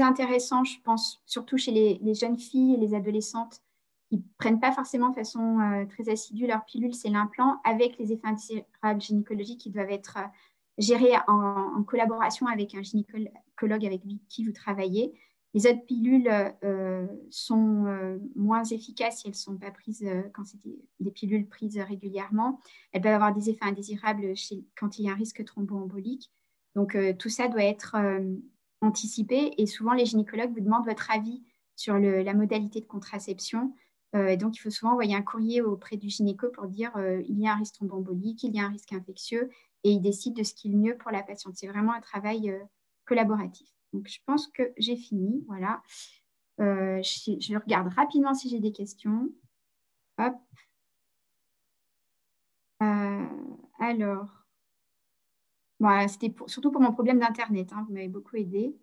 intéressants, je pense, surtout chez les jeunes filles et les adolescentes qui ne prennent pas forcément de façon très assidue leur pilule, c'est l'implant avec les effets indésirables gynécologiques qui doivent être gérés en collaboration avec un gynécologue avec qui vous travaillez. Les autres pilules sont moins efficaces si elles ne sont pas prises quand c'est des pilules prises régulièrement. Elles peuvent avoir des effets indésirables quand il y a un risque thromboembolique. Donc, tout ça doit être anticipé et souvent, les gynécologues vous demandent votre avis sur la modalité de contraception. Donc, il faut souvent envoyer un courrier auprès du gynéco pour dire il y a un risque thromboembolique, il y a un risque infectieux et il décide de ce qui est le mieux pour la patiente. C'est vraiment un travail collaboratif. Donc, je pense que j'ai fini. Voilà. Je regarde rapidement si j'ai des questions. Hop. Alors, voilà, c'était surtout pour mon problème d'Internet. Hein, vous m'avez beaucoup aidé.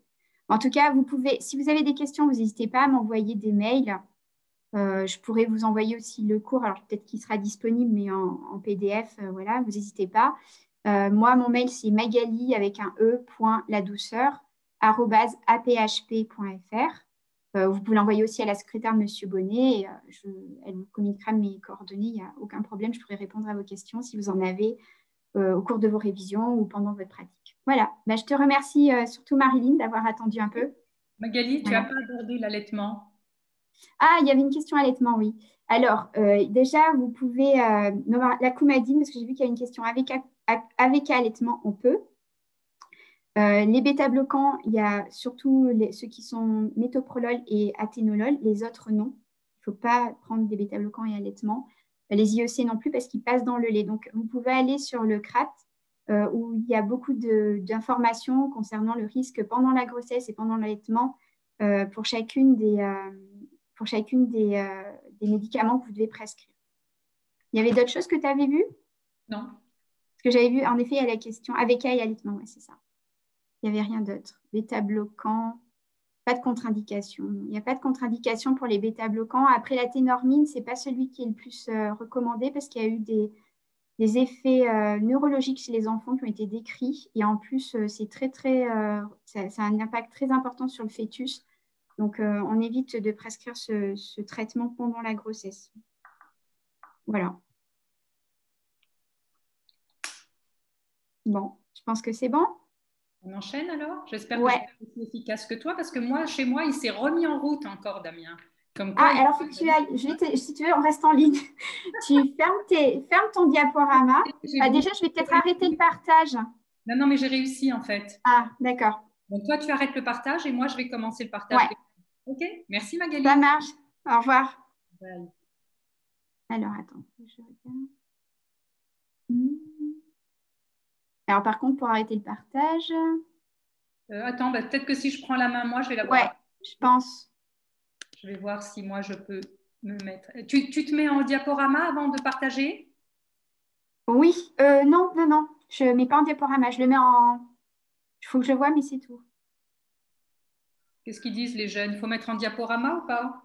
En tout cas, si vous avez des questions, vous n'hésitez pas à m'envoyer des mails. Je pourrais vous envoyer aussi le cours. Alors, peut-être qu'il sera disponible, mais en PDF. Voilà, vous n'hésitez pas. Moi, mon mail, c'est magali avec un e.ladouceur@aphp.fr. Vous pouvez l'envoyer aussi à la secrétaire de M. Bonnet. Et, elle vous communiquera mes coordonnées. Il n'y a aucun problème. Je pourrai répondre à vos questions si vous en avez au cours de vos révisions ou pendant votre pratique. Voilà. Je te remercie surtout, Marilyn, d'avoir attendu un peu. Magali, tu n'as pas abordé l'allaitement. Ah, il y avait une question allaitement, oui. Alors, déjà, vous pouvez, la coumadine, parce que j'ai vu qu'il y a une question avec allaitement, on peut. Les bêta-bloquants, il y a surtout ceux qui sont métoprolol et athénolol, les autres non. Il ne faut pas prendre des bêta-bloquants et allaitement. Les IEC non plus parce qu'ils passent dans le lait. Donc, vous pouvez aller sur le CRAT où il y a beaucoup d'informations concernant le risque pendant la grossesse et pendant l'allaitement pour chacune des médicaments que vous devez prescrire. Il y avait d'autres choses que tu avais vues? Non. Parce que j'avais vu, en effet, il y a la question avec et allaitement, ouais, c'est ça. Il n'y avait rien d'autre. Bêta-bloquants, pas de contre-indication. Il n'y a pas de contre-indication pour les bêta-bloquants. Après, la ténormine, ce n'est pas celui qui est le plus recommandé parce qu'il y a eu des effets neurologiques chez les enfants qui ont été décrits. Et en plus, ça a un impact très important sur le fœtus. Donc, on évite de prescrire ce traitement pendant la grossesse. Voilà. Bon, je pense que c'est bon. On enchaîne alors? J'espère que je suis aussi efficace que toi parce que moi, chez moi, il s'est remis en route encore, Damien. Comme quoi, alors si tu veux, on reste en ligne. Tu fermes ton diaporama. Déjà, je vais peut-être arrêter le partage. Non, mais j'ai réussi en fait. Ah, d'accord. Donc toi, tu arrêtes le partage et moi, je vais commencer le partage. Ouais. Ok, merci Magali. Ça marche. Au revoir. Bye. Alors, attends. Je regarde. Alors, par contre, pour arrêter le partage… attends, peut-être que si je prends la main, moi, je vais la voir. Ouais, je pense. Je vais voir si moi, je peux me mettre… Tu te mets en diaporama avant de partager? Oui. Non. Je ne mets pas en diaporama. Je le mets en… Il faut que je vois, mais c'est tout. Qu'est-ce qu'ils disent les jeunes? Il faut mettre en diaporama ou pas?